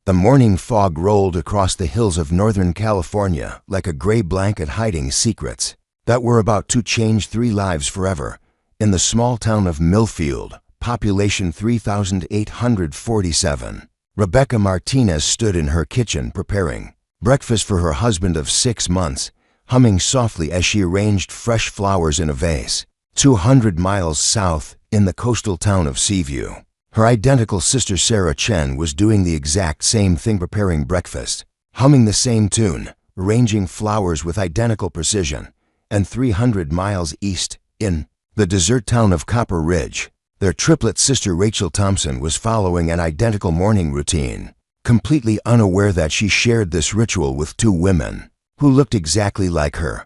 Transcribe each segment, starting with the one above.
The morning fog rolled across the hills of Northern California like a gray blanket hiding secrets that were about to change 3 lives forever. In the small town of Millfield, population 3,847, Rebecca Martinez stood in her kitchen preparing breakfast for her husband of 6 months, humming softly as she arranged fresh flowers in a vase. 200 miles south, in the coastal town of Seaview, her identical sister Sarah Chen was doing the exact same thing, preparing breakfast, humming the same tune, arranging flowers with identical precision. And 300 miles east, in the desert town of Copper Ridge, their triplet sister Rachel Thompson was following an identical morning routine, completely unaware that she shared this ritual with 2 women who looked exactly like her.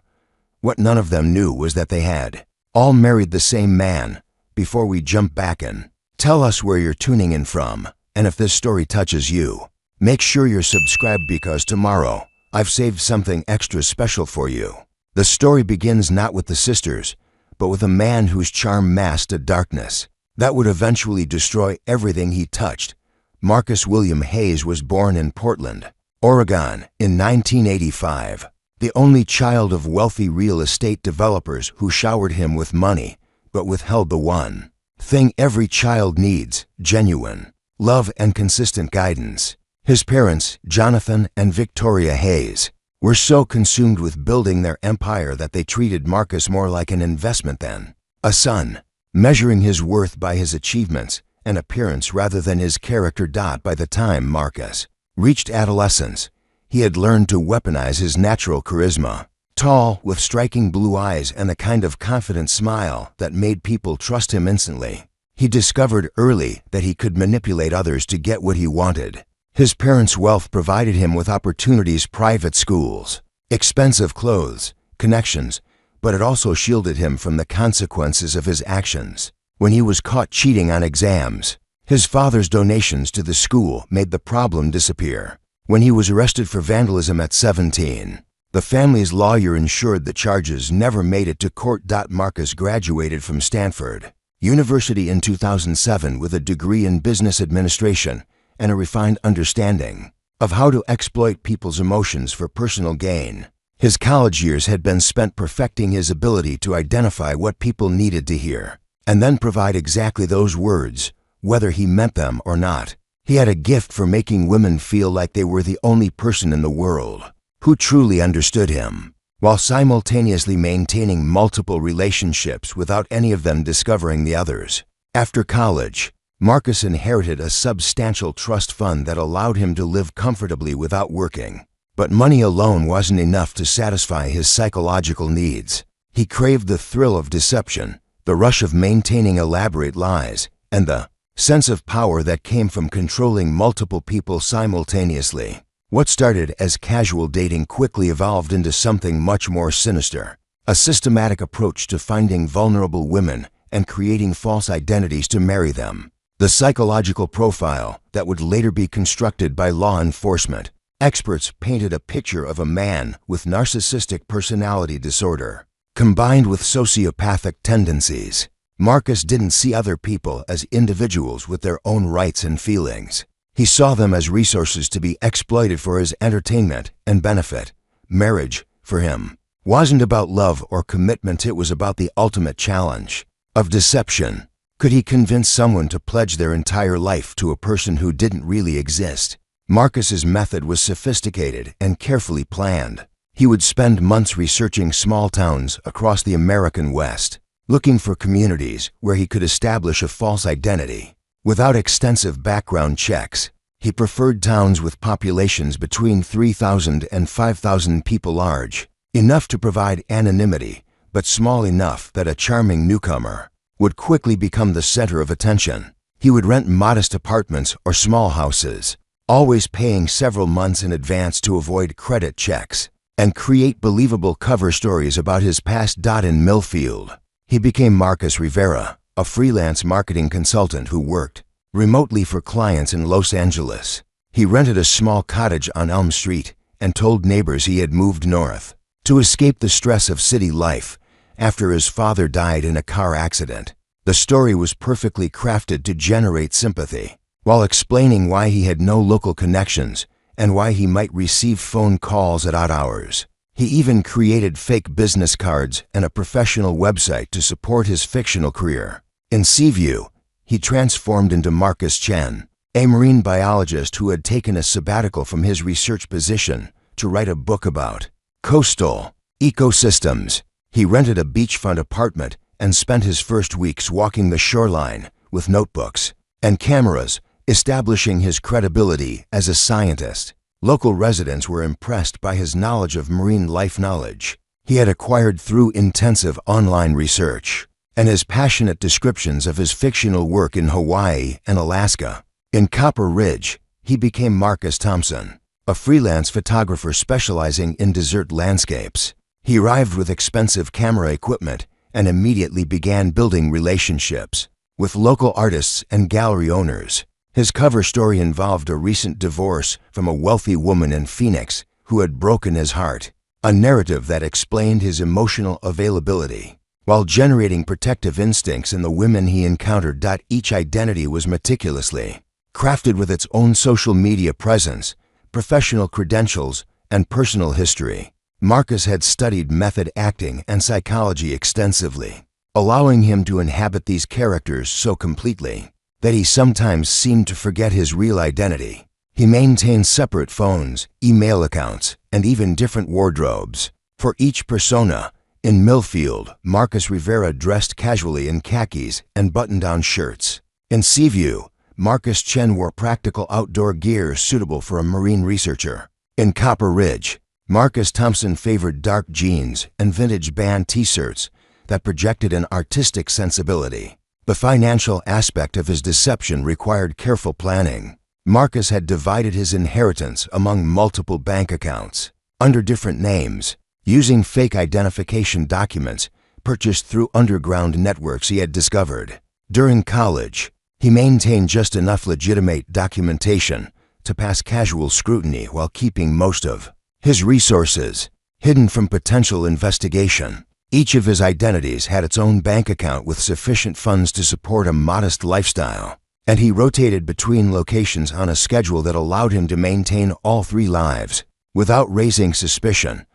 What none of them knew was that they had all married the same man. Before we jump back in, tell us where you're tuning in from, and if this story touches you, make sure you're subscribed because tomorrow I've saved something extra special for you. The story begins not with the sisters, but with a man whose charm masked a darkness that would eventually destroy everything he touched. Marcus William Hayes was born in Portland, Oregon in 1985, the only child of wealthy real estate developers who showered him with money, but withheld the one thing every child needs: genuine love and consistent guidance. His parents, Jonathan and Victoria Hayes, were so consumed with building their empire that they treated Marcus more like an investment than a son, measuring his worth by his achievements and appearance rather than his character. By the time Marcus reached adolescence, he had learned to weaponize his natural charisma. Tall, with striking blue eyes and the kind of confident smile that made people trust him instantly, he discovered early that he could manipulate others to get what he wanted. His parents' wealth provided him with opportunities, private schools, expensive clothes, connections, but it also shielded him from the consequences of his actions. When he was caught cheating on exams, his father's donations to the school made the problem disappear. When he was arrested for vandalism at 17, the family's lawyer ensured the charges never made it to court. Marcus graduated from Stanford University in 2007 with a degree in business administration and a refined understanding of how to exploit people's emotions for personal gain. His college years had been spent perfecting his ability to identify what people needed to hear, and then provide exactly those words, whether he meant them or not. He had a gift for making women feel like they were the only person in the world who truly understood him, while simultaneously maintaining multiple relationships without any of them discovering the others. After college, Marcus inherited a substantial trust fund that allowed him to live comfortably without working. But money alone wasn't enough to satisfy his psychological needs. He craved the thrill of deception, the rush of maintaining elaborate lies, and the sense of power that came from controlling multiple people simultaneously. What started as casual dating quickly evolved into something much more sinister, a systematic approach to finding vulnerable women and creating false identities to marry them. The psychological profile that would later be constructed by law enforcement experts painted a picture of a man with narcissistic personality disorder, combined with sociopathic tendencies. Marcus didn't see other people as individuals with their own rights and feelings. He saw them as resources to be exploited for his entertainment and benefit. Marriage, for him, wasn't about love or commitment. It was about the ultimate challenge of deception. Could he convince someone to pledge their entire life to a person who didn't really exist? Marcus's method was sophisticated and carefully planned. He would spend months researching small towns across the American West, looking for communities where he could establish a false identity. Without extensive background checks, he preferred towns with populations between 3,000 and 5,000 people, large enough to provide anonymity, but small enough that a charming newcomer would quickly become the center of attention. He would rent modest apartments or small houses, always paying several months in advance to avoid credit checks, and create believable cover stories about his past. In Millfield, he became Marcus Rivera, a freelance marketing consultant who worked remotely for clients in Los Angeles. He rented a small cottage on Elm Street and told neighbors he had moved north to escape the stress of city life after his father died in a car accident. The story was perfectly crafted to generate sympathy. while explaining why he had no local connections and why he might receive phone calls at odd hours. He even created fake business cards and a professional website to support his fictional career. In Seaview, he transformed into Marcus Chen, a marine biologist who had taken a sabbatical from his research position to write a book about coastal ecosystems. He rented a beachfront apartment and spent his first weeks walking the shoreline with notebooks and cameras, establishing his credibility as a scientist. Local residents were impressed by his knowledge of marine life knowledge he had acquired through intensive online research, and his passionate descriptions of his fictional work in Hawaii and Alaska. In Copper Ridge, he became Marcus Thompson, a freelance photographer specializing in desert landscapes. He arrived with expensive camera equipment and immediately began building relationships with local artists and gallery owners. His cover story involved a recent divorce from a wealthy woman in Phoenix who had broken his heart, a narrative that explained his emotional availability while generating protective instincts in the women he encountered. Each identity was meticulously crafted with its own social media presence, professional credentials, and personal history. Marcus had studied method acting and psychology extensively, allowing him to inhabit these characters so completely that he sometimes seemed to forget his real identity. He maintained separate phones, email accounts, and even different wardrobes for each persona. In Millfield, Marcus Rivera dressed casually in khakis and button-down shirts. In Seaview, Marcus Chen wore practical outdoor gear suitable for a marine researcher. In Copper Ridge, Marcus Thompson favored dark jeans and vintage band t-shirts that projected an artistic sensibility. The financial aspect of his deception required careful planning. Marcus had divided his inheritance among multiple bank accounts under different names, using fake identification documents purchased through underground networks he had discovered. During college, he maintained just enough legitimate documentation to pass casual scrutiny while keeping most of his resources hidden from potential investigation. Each of his identities had its own bank account with sufficient funds to support a modest lifestyle, and he rotated between locations on a schedule that allowed him to maintain all three lives without raising suspicion.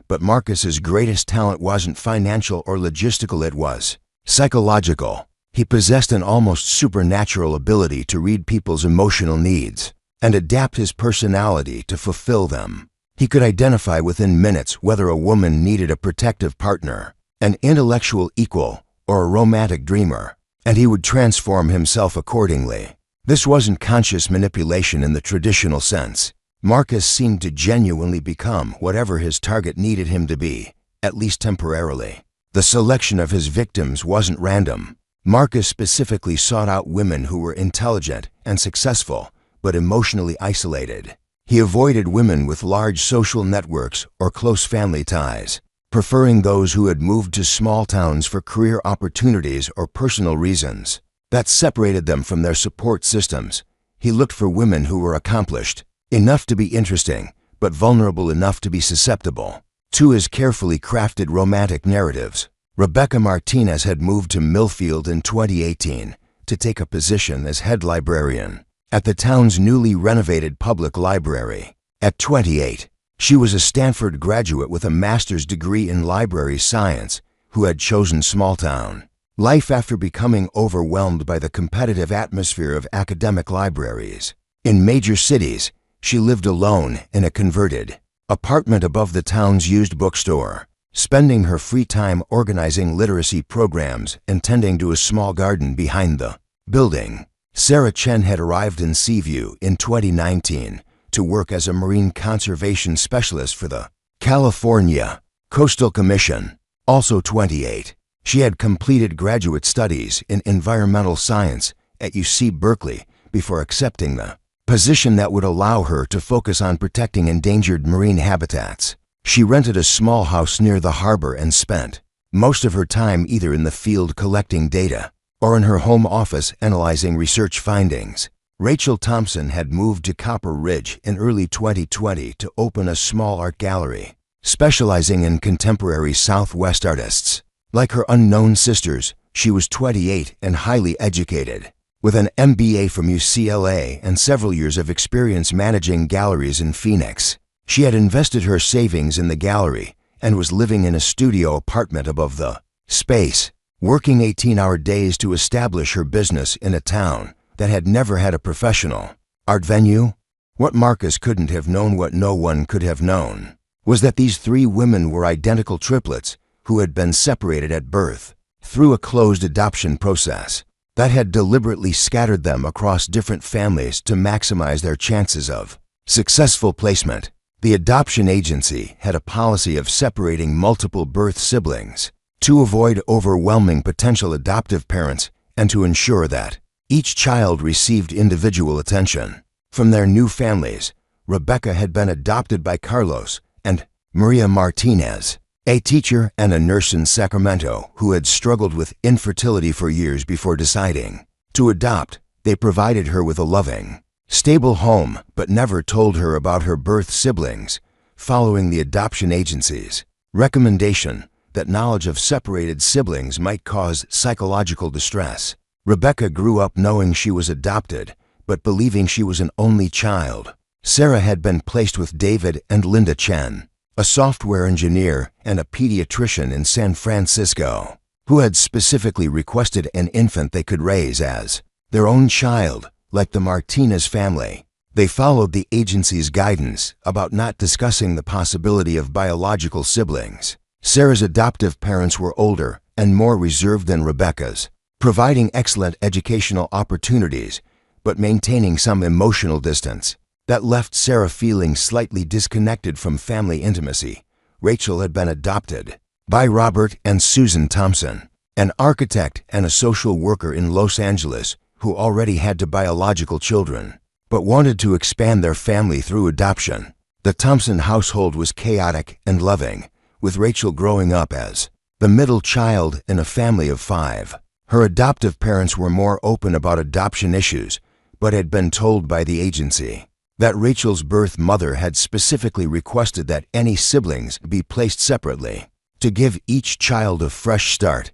But Marcus's greatest talent wasn't financial or logistical, it was psychological. He possessed an almost supernatural ability to read people's emotional needs and adapt his personality to fulfill them. He could identify within minutes whether a woman needed a protective partner, an intellectual equal, or a romantic dreamer, and he would transform himself accordingly. This wasn't conscious manipulation in the traditional sense. Marcus seemed to genuinely become whatever his target needed him to be, at least temporarily. The selection of his victims wasn't random. Marcus specifically sought out women who were intelligent and successful, but emotionally isolated. He avoided women with large social networks or close family ties, preferring those who had moved to small towns for career opportunities or personal reasons that separated them from their support systems. He looked for women who were accomplished enough to be interesting, but vulnerable enough to be susceptible to his carefully crafted romantic narratives. Rebecca Martinez had moved to Millfield in 2018 to take a position as head librarian at the town's newly renovated public library. At 28, she was a Stanford graduate with a master's degree in library science who had chosen small town life after becoming overwhelmed by the competitive atmosphere of academic libraries. In major cities, she lived alone in a converted apartment above the town's used bookstore, spending her free time organizing literacy programs and tending to a small garden behind the building. Sarah Chen had arrived in Seaview in 2019 to work as a marine conservation specialist for the California Coastal Commission. Also 28, she had completed graduate studies in environmental science at UC Berkeley before accepting the position that would allow her to focus on protecting endangered marine habitats. She rented a small house near the harbor and spent most of her time either in the field collecting data or in her home office analyzing research findings. Rachel Thompson had moved to Copper Ridge in early 2020 to open a small art gallery, specializing in contemporary Southwest artists. Like her unknown sisters, she was 28 and highly educated. With an MBA from UCLA and several years of experience managing galleries in Phoenix, she had invested her savings in the gallery and was living in a studio apartment above the space, working 18-hour days to establish her business in a town that had never had a professional art venue. What Marcus couldn't have known, what no one could have known, was that these three women were identical triplets who had been separated at birth through a closed adoption process that had deliberately scattered them across different families to maximize their chances of successful placement. The adoption agency had a policy of separating multiple birth siblings to avoid overwhelming potential adoptive parents and to ensure that each child received individual attention. From their new families, Rebecca had been adopted by Carlos and Maria Martinez, a teacher and a nurse in Sacramento who had struggled with infertility for years before deciding to adopt. They provided her with a loving, stable home but never told her about her birth siblings. Following the adoption agency's recommendation that knowledge of separated siblings might cause psychological distress, Rebecca grew up knowing she was adopted but believing she was an only child. Sarah had been placed with David and Linda Chen, a software engineer and a pediatrician in San Francisco, who had specifically requested an infant they could raise as their own child, like the Martinez family. They followed the agency's guidance about not discussing the possibility of biological siblings. Sarah's adoptive parents were older and more reserved than Rebecca's, providing excellent educational opportunities but maintaining some emotional distance that left Sarah feeling slightly disconnected from family intimacy. Rachel had been adopted by Robert and Susan Thompson, an architect and a social worker in Los Angeles who already had two biological children, but wanted to expand their family through adoption. The Thompson household was chaotic and loving, with Rachel growing up as the middle child in a family of 5. Her adoptive parents were more open about adoption issues, but had been told by the agency that Rachel's birth mother had specifically requested that any siblings be placed separately to give each child a fresh start.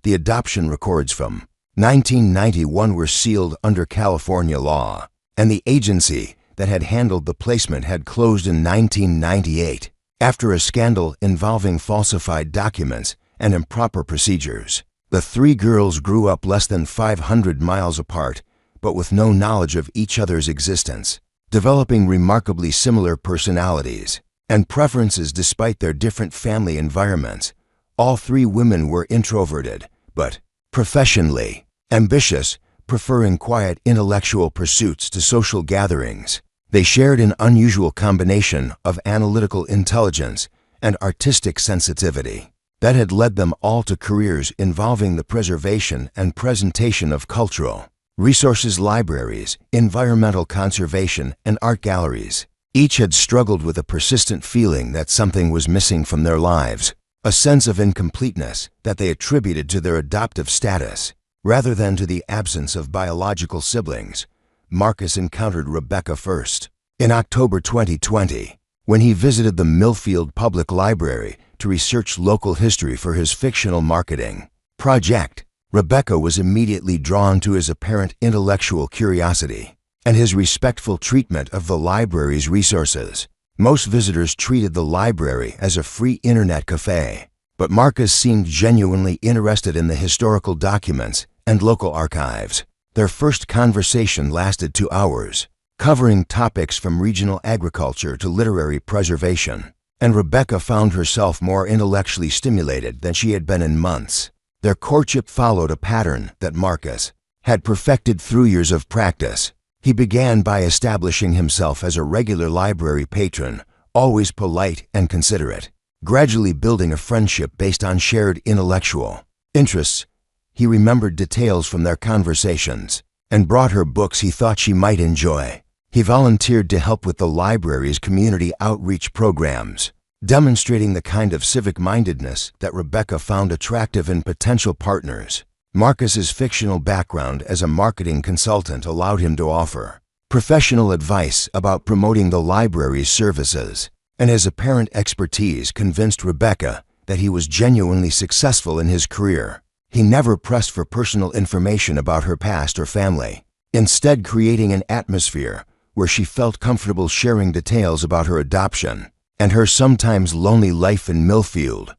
The adoption records from 1991 were sealed under California law, and the agency that had handled the placement had closed in 1998 after a scandal involving falsified documents and improper procedures. The three girls grew up less than 500 miles apart, but with no knowledge of each other's existence, developing remarkably similar personalities and preferences despite their different family environments. All three women were introverted, but professionally ambitious, preferring quiet intellectual pursuits to social gatherings. They shared an unusual combination of analytical intelligence and artistic sensitivity that had led them all to careers involving the preservation and presentation of cultural resources, libraries, environmental conservation, and art galleries. Each had struggled with a persistent feeling that something was missing from their lives, a sense of incompleteness that they attributed to their adoptive status, rather than to the absence of biological siblings. Marcus encountered Rebecca first in October 2020, when he visited the Millfield Public Library to research local history for his fictional marketing project. Rebecca was immediately drawn to his apparent intellectual curiosity and his respectful treatment of the library's resources. Most visitors treated the library as a free internet cafe, but Marcus seemed genuinely interested in the historical documents and local archives. Their first conversation lasted 2 hours, covering topics from regional agriculture to literary preservation, and Rebecca found herself more intellectually stimulated than she had been in months. Their courtship followed a pattern that Marcus had perfected through years of practice. He began by establishing himself as a regular library patron, always polite and considerate, gradually building a friendship based on shared intellectual interests. He remembered details from their conversations and brought her books he thought she might enjoy. He volunteered to help with the library's community outreach programs, demonstrating the kind of civic-mindedness that Rebecca found attractive in potential partners. Marcus's fictional background as a marketing consultant allowed him to offer professional advice about promoting the library's services, and his apparent expertise convinced Rebecca that he was genuinely successful in his career. He never pressed for personal information about her past or family, instead creating an atmosphere where she felt comfortable sharing details about her adoption and her sometimes lonely life in Millfield.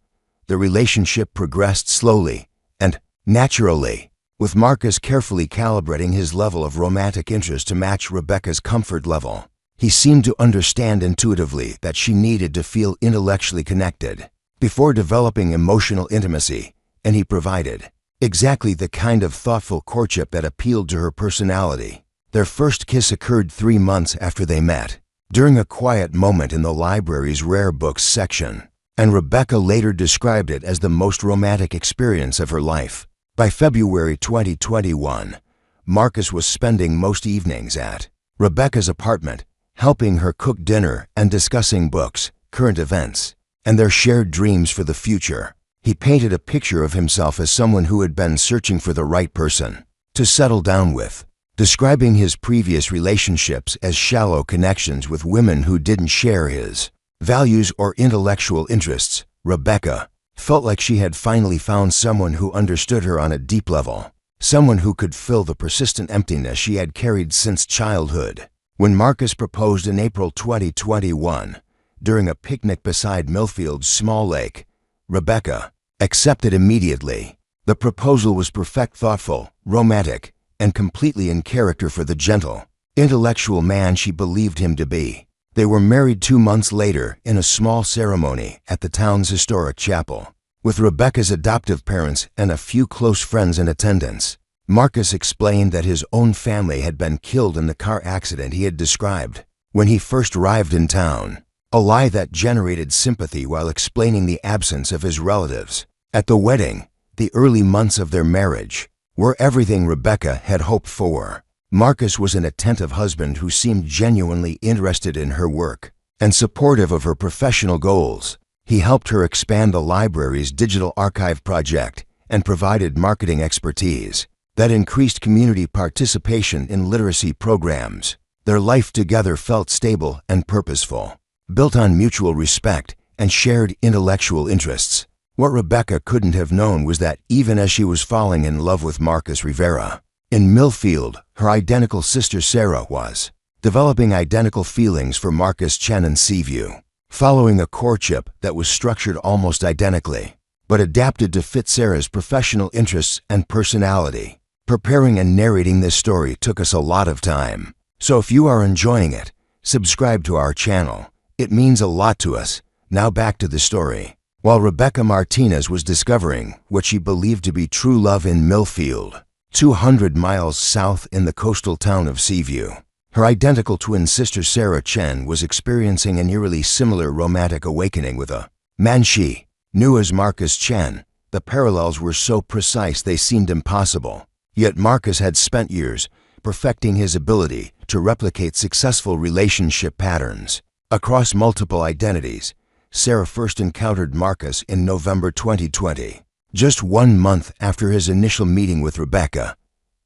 The relationship progressed slowly and naturally, with Marcus carefully calibrating his level of romantic interest to match Rebecca's comfort level. He seemed to understand intuitively that she needed to feel intellectually connected before developing emotional intimacy, and he provided exactly the kind of thoughtful courtship that appealed to her personality. Their first kiss occurred 3 months after they met, during a quiet moment in the library's rare books section, and Rebecca later described it as the most romantic experience of her life. By February 2021, Marcus was spending most evenings at Rebecca's apartment, helping her cook dinner and discussing books, current events, and their shared dreams for the future. He painted a picture of himself as someone who had been searching for the right person to settle down with, describing his previous relationships as shallow connections with women who didn't share his values or intellectual interests. Rebecca felt like she had finally found someone who understood her on a deep level, someone who could fill the persistent emptiness she had carried since childhood. When Marcus proposed in April 2021, during a picnic beside Millfield's small lake, Rebecca accepted immediately. The proposal was perfect, thoughtful, romantic, and completely in character for the gentle, intellectual man she believed him to be. They were married 2 months later in a small ceremony at the town's historic chapel, with Rebecca's adoptive parents and a few close friends in attendance. Marcus explained that his own family had been killed in the car accident he had described when he first arrived in town, a lie that generated sympathy while explaining the absence of his relatives. At the wedding, the early months of their marriage were everything Rebecca had hoped for. Marcus was an attentive husband who seemed genuinely interested in her work and supportive of her professional goals. He helped her expand the library's digital archive project and provided marketing expertise that increased community participation in literacy programs. Their life together felt stable and purposeful, built on mutual respect and shared intellectual interests. What Rebecca couldn't have known was that even as she was falling in love with Marcus Rivera in Millfield, her identical sister Sarah was developing identical feelings for Marcus Chen in Seaview, following a courtship that was structured almost identically, but adapted to fit Sarah's professional interests and personality. Preparing and narrating this story took us a lot of time, so if you are enjoying it, subscribe to our channel. It means a lot to us. Now back to the story. While Rebecca Martinez was discovering what she believed to be true love in Millfield, 200 miles south in the coastal town of Seaview, her identical twin sister Sarah Chen was experiencing an eerily similar romantic awakening with a man she knew as Marcus Chen. The parallels were so precise they seemed impossible. Yet Marcus had spent years perfecting his ability to replicate successful relationship patterns across multiple identities. Sarah first encountered Marcus in November 2020, just 1 month after his initial meeting with Rebecca.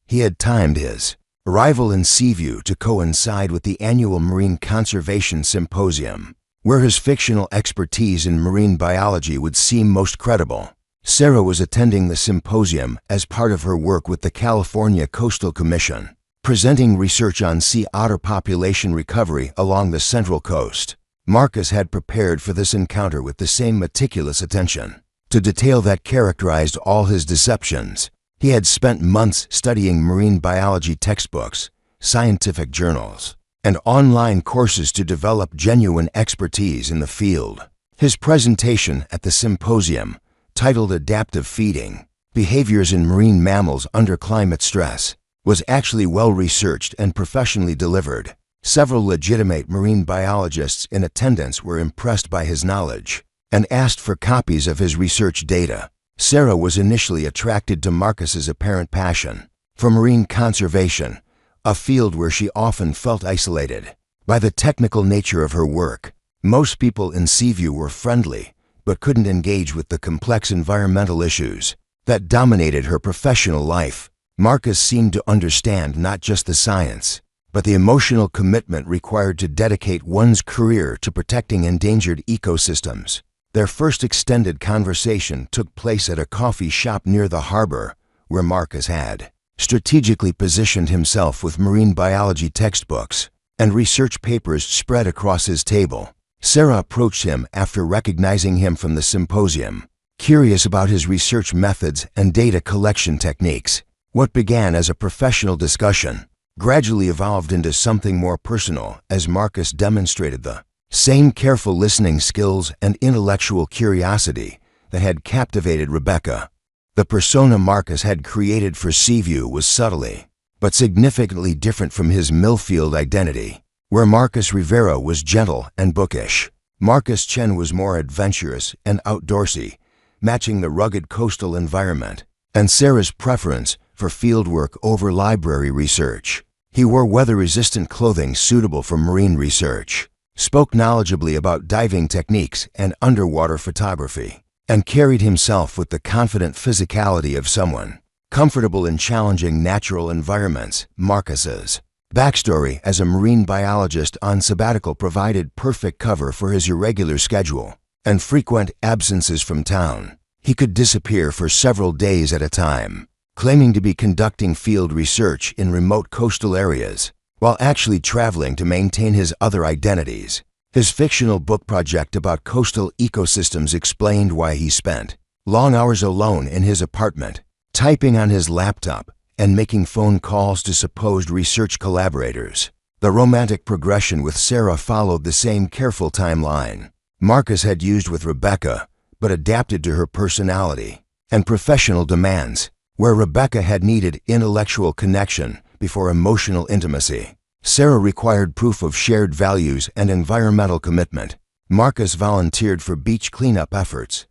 He had timed his arrival in Seaview to coincide with the annual Marine Conservation Symposium, where his fictional expertise in marine biology would seem most credible. Sarah was attending the symposium as part of her work with the California Coastal Commission, presenting research on sea otter population recovery along the Central Coast. Marcus had prepared for this encounter with the same meticulous attention to detail that characterized all his deceptions. He had spent months studying marine biology textbooks, scientific journals, and online courses to develop genuine expertise in the field. His presentation at the symposium, titled Adaptive Feeding: Behaviors in Marine Mammals Under Climate Stress, was actually well-researched and professionally delivered. Several legitimate marine biologists in attendance were impressed by his knowledge and asked for copies of his research data. Sarah was initially attracted to Marcus's apparent passion for marine conservation, a field where she often felt isolated by the technical nature of her work. Most people in Seaview were friendly, but couldn't engage with the complex environmental issues that dominated her professional life. Marcus seemed to understand not just the science, but the emotional commitment required to dedicate one's career to protecting endangered ecosystems. Their first extended conversation took place at a coffee shop near the harbor, where Marcus had strategically positioned himself with marine biology textbooks and research papers spread across his table. Sarah approached him after recognizing him from the symposium, curious about his research methods and data collection techniques. What began as a professional discussion gradually evolved into something more personal as Marcus demonstrated the same careful listening skills and intellectual curiosity that had captivated Rebecca. The persona Marcus had created for Seaview was subtly, but significantly different from his Millfield identity. Where Marcus Rivera was gentle and bookish, Marcus Chen was more adventurous and outdoorsy, matching the rugged coastal environment and Sarah's preference for fieldwork over library research. He wore weather-resistant clothing suitable for marine research, spoke knowledgeably about diving techniques and underwater photography, and carried himself with the confident physicality of someone comfortable in challenging natural environments. Marcus's backstory as a marine biologist on sabbatical provided perfect cover for his irregular schedule and frequent absences from town. He could disappear for several days at a time, claiming to be conducting field research in remote coastal areas, while actually traveling to maintain his other identities. His fictional book project about coastal ecosystems explained why he spent long hours alone in his apartment, typing on his laptop and making phone calls to supposed research collaborators. The romantic progression with Sarah followed the same careful timeline Marcus had used with Rebecca, but adapted to her personality and professional demands. Where Rebecca had needed intellectual connection before emotional intimacy, Sarah required proof of shared values and environmental commitment. Marcus volunteered for beach cleanup efforts,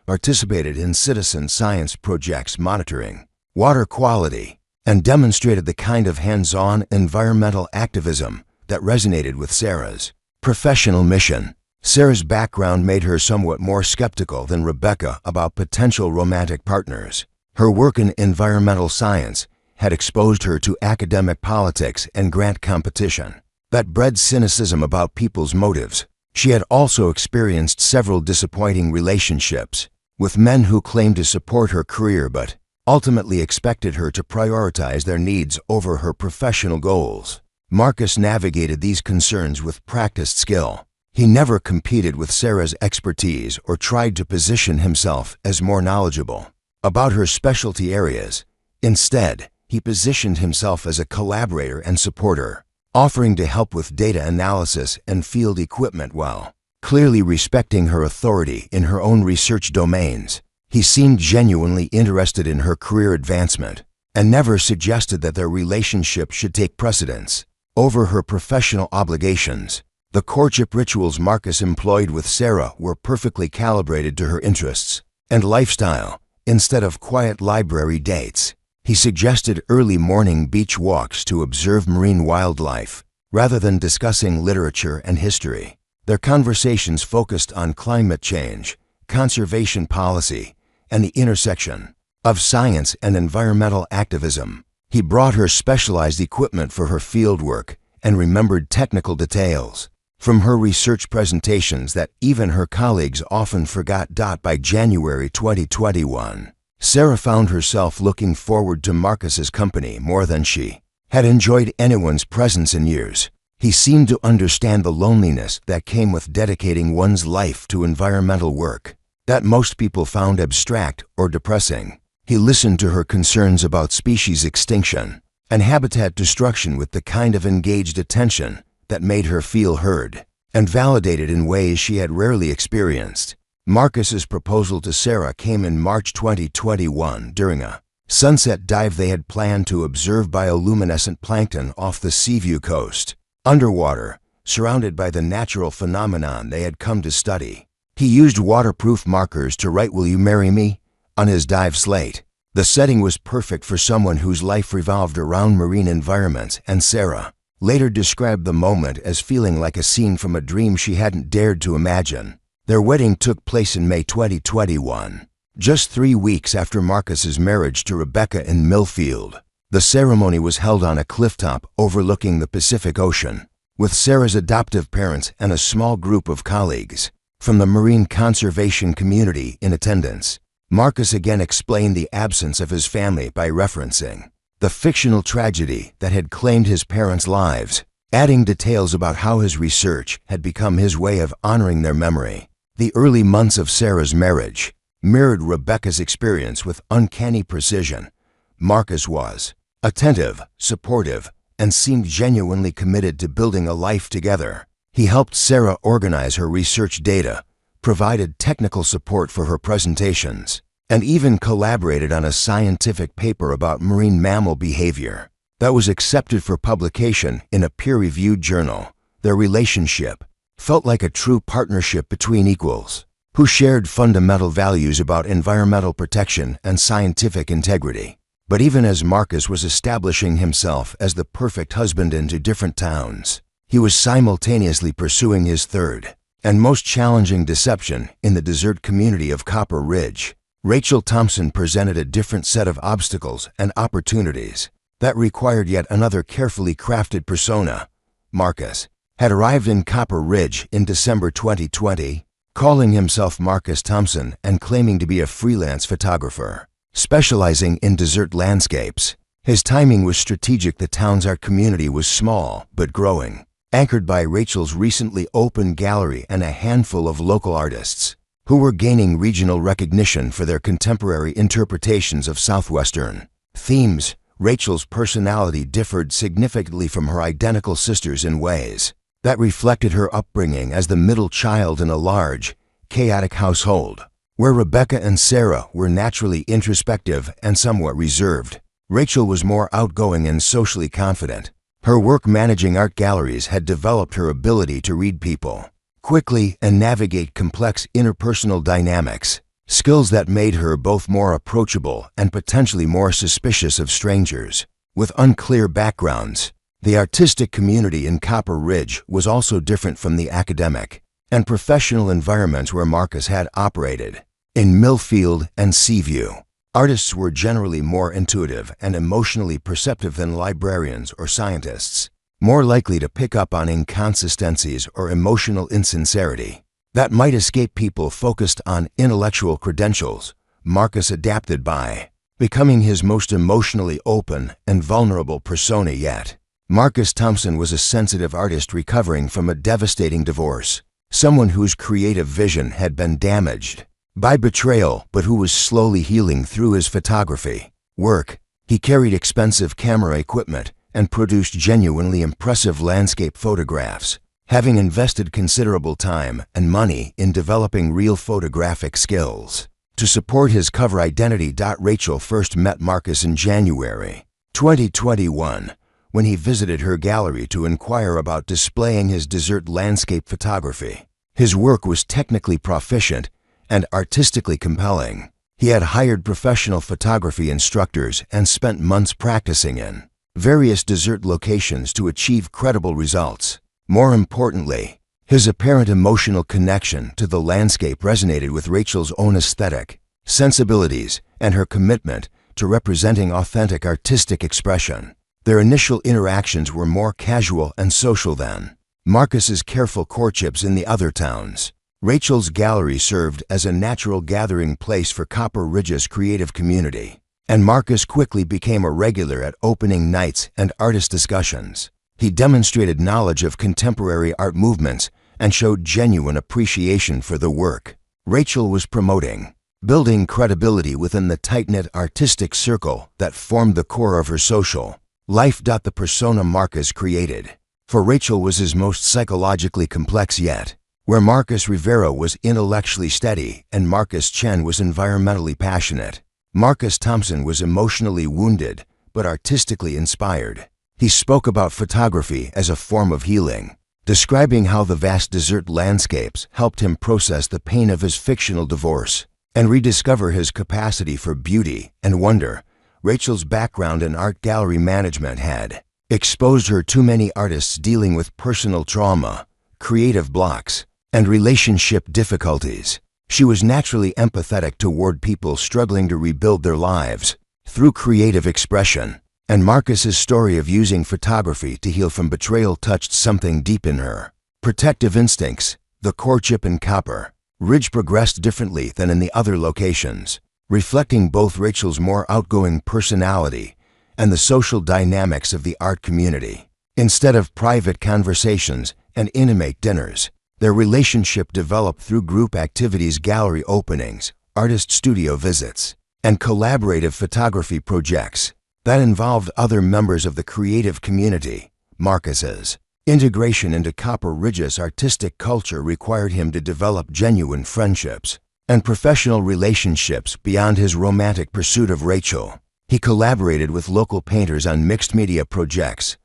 participated in citizen science projects monitoring water quality, and demonstrated the kind of hands-on environmental activism that resonated with Sarah's professional mission. Sarah's background made her somewhat more skeptical than Rebecca about potential romantic partners. Her work in environmental science had exposed her to academic politics and grant competition that bred cynicism about people's motives. She had also experienced several disappointing relationships with men who claimed to support her career but ultimately expected her to prioritize their needs over her professional goals. Marcus navigated these concerns with practiced skill. He never competed with Sarah's expertise or tried to position himself as more knowledgeable about her specialty areas. Instead, he positioned himself as a collaborator and supporter, offering to help with data analysis and field equipment while clearly respecting her authority in her own research domains. He seemed genuinely interested in her career advancement and never suggested that their relationship should take precedence over her professional obligations. The courtship rituals Marcus employed with Sarah were perfectly calibrated to her interests and lifestyle. Instead of quiet library dates, he suggested early morning beach walks to observe marine wildlife, rather than discussing literature and history. Their conversations focused on climate change, conservation policy, and the intersection of science and environmental activism. He brought her specialized equipment for her fieldwork and remembered technical details from her research presentations that even her colleagues often forgot. By January 2021, Sarah found herself looking forward to Marcus's company more than she had enjoyed anyone's presence in years. He seemed to understand the loneliness that came with dedicating one's life to environmental work that most people found abstract or depressing. He listened to her concerns about species extinction and habitat destruction with the kind of engaged attention that made her feel heard and validated in ways she had rarely experienced. Marcus's proposal to Sarah came in March 2021 during a sunset dive they had planned to observe bioluminescent plankton off the Seaview coast, underwater, surrounded by the natural phenomenon they had come to study. He used waterproof markers to write "Will you marry me?" on his dive slate. The setting was perfect for someone whose life revolved around marine environments, and Sarah later described the moment as feeling like a scene from a dream she hadn't dared to imagine. Their wedding took place in May 2021, just 3 weeks after Marcus's marriage to Rebecca in Millfield. The ceremony was held on a clifftop overlooking the Pacific Ocean, with Sarah's adoptive parents and a small group of colleagues. from the marine conservation community in attendance. Marcus again explained the absence of his family by referencing the fictional tragedy that had claimed his parents' lives, adding details about how his research had become his way of honoring their memory. The early months of Sarah's marriage mirrored Rebecca's experience with uncanny precision. Marcus was attentive, supportive, and seemed genuinely committed to building a life together. He helped Sarah organize her research data, provided technical support for her presentations, and even collaborated on a scientific paper about marine mammal behavior that was accepted for publication in a peer-reviewed journal. Their relationship felt like a true partnership between equals, who shared fundamental values about environmental protection and scientific integrity. But even as Marcus was establishing himself as the perfect husband in two different towns, he was simultaneously pursuing his third and most challenging deception in the desert community of Copper Ridge. Rachel Thompson presented a different set of obstacles and opportunities that required yet another carefully crafted persona. Marcus had arrived in Copper Ridge in December 2020, calling himself Marcus Thompson and claiming to be a freelance photographer, specializing in desert landscapes. His timing was strategic. The town's art community was small but growing, anchored by Rachel's recently opened gallery and a handful of local artists who were gaining regional recognition for their contemporary interpretations of Southwestern themes. Rachel's personality differed significantly from her identical sisters in ways that reflected her upbringing as the middle child in a large, chaotic household, where Rebecca and Sarah were naturally introspective and somewhat reserved. Rachel was more outgoing and socially confident. Her work managing art galleries had developed her ability to read people quickly and navigate complex interpersonal dynamics, skills that made her both more approachable and potentially more suspicious of strangers with unclear backgrounds. The artistic community in Copper Ridge was also different from the academic and professional environments where Marcus had operated. In Millfield and Seaview, artists were generally more intuitive and emotionally perceptive than librarians or scientists, more likely to pick up on inconsistencies or emotional insincerity that might escape people focused on intellectual credentials. Marcus adapted by becoming his most emotionally open and vulnerable persona yet. Marcus Thompson was a sensitive artist recovering from a devastating divorce, someone whose creative vision had been damaged by betrayal but who was slowly healing through his photography work. He carried expensive camera equipment and produced genuinely impressive landscape photographs, having invested considerable time and money in developing real photographic skills to support his cover identity. Rachel first met Marcus in January 2021 when he visited her gallery to inquire about displaying his desert landscape photography. His work was technically proficient and artistically compelling. He had hired professional photography instructors and spent months practicing in various desert locations to achieve credible results. More importantly, his apparent emotional connection to the landscape resonated with Rachel's own aesthetic sensibilities and her commitment to representing authentic artistic expression. Their initial interactions were more casual and social than Marcus's careful courtships in the other towns. Rachel's gallery served as a natural gathering place for Copper Ridge's creative community, and Marcus quickly became a regular at opening nights and artist discussions. He demonstrated knowledge of contemporary art movements and showed genuine appreciation for the work Rachel was promoting, building credibility within the tight-knit artistic circle that formed the core of her social life. The persona Marcus created for Rachel was his most psychologically complex yet. Where Marcus Rivera was intellectually steady and Marcus Chen was environmentally passionate, Marcus Thompson was emotionally wounded but artistically inspired. He spoke about photography as a form of healing, describing how the vast desert landscapes helped him process the pain of his fictional divorce and rediscover his capacity for beauty and wonder. Rachel's background in art gallery management had exposed her to many artists dealing with personal trauma, creative blocks, and relationship difficulties. She was naturally empathetic toward people struggling to rebuild their lives through creative expression, and Marcus's story of using photography to heal from betrayal touched something deep in her. Protective instincts, the courtship in Copper Ridge progressed differently than in the other locations, reflecting both Rachel's more outgoing personality and the social dynamics of the art community. Instead of private conversations and intimate dinners, their relationship developed through group activities, gallery openings, artist studio visits, and collaborative photography projects that involved other members of the creative community. Marcus's integration into Copper Ridge's artistic culture required him to develop genuine friendships and professional relationships beyond his romantic pursuit of Rachel. He collaborated with local painters on mixed media projects,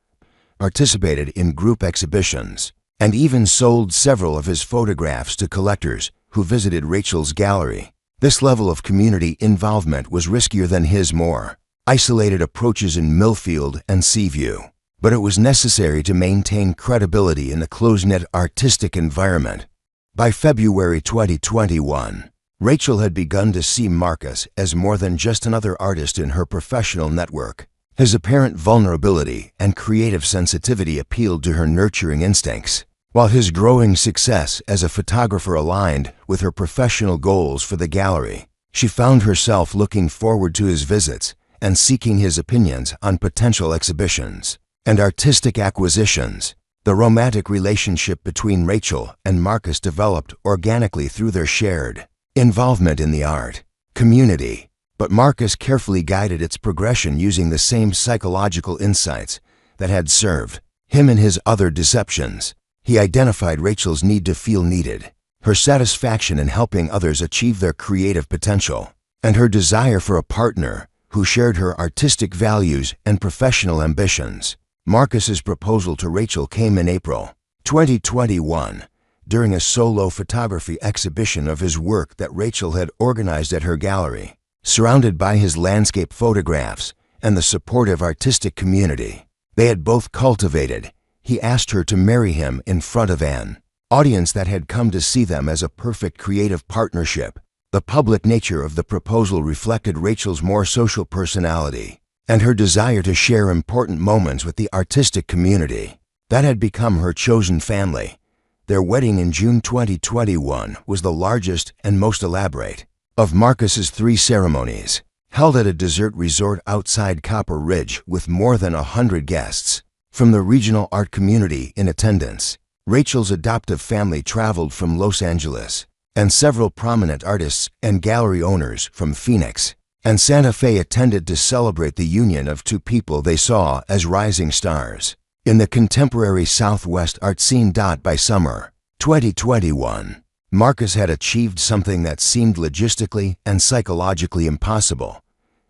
participated in group exhibitions, and even sold several of his photographs to collectors who visited Rachel's gallery. This level of community involvement was riskier than his more isolated approaches in Millfield and Seaview, but it was necessary to maintain credibility in the close-knit artistic environment. By February 2021, Rachel had begun to see Marcus as more than just another artist in her professional network. His apparent vulnerability and creative sensitivity appealed to her nurturing instincts, while his growing success as a photographer aligned with her professional goals for the gallery. She found herself looking forward to his visits and seeking his opinions on potential exhibitions and artistic acquisitions. The romantic relationship between Rachel and Marcus developed organically through their shared involvement in the art community, but Marcus carefully guided its progression using the same psychological insights that had served him in his other deceptions. He identified Rachel's need to feel needed, her satisfaction in helping others achieve their creative potential, and her desire for a partner who shared her artistic values and professional ambitions. Marcus's proposal to Rachel came in April 2021 during a solo photography exhibition of his work that Rachel had organized at her gallery. Surrounded by his landscape photographs and the supportive artistic community they had both cultivated, he asked her to marry him in front of an audience that had come to see them as a perfect creative partnership. The public nature of the proposal reflected Rachel's more social personality and her desire to share important moments with the artistic community that had become her chosen family. Their wedding in June 2021 was the largest and most elaborate of Marcus's 3 ceremonies, held at a desert resort outside Copper Ridge with more than 100 guests from the regional art community in attendance. Rachel's adoptive family traveled from Los Angeles, and several prominent artists and gallery owners from Phoenix and Santa Fe attended to celebrate the union of 2 people they saw as rising stars in the contemporary Southwest art scene. By summer 2021, Marcus had achieved something that seemed logistically and psychologically impossible.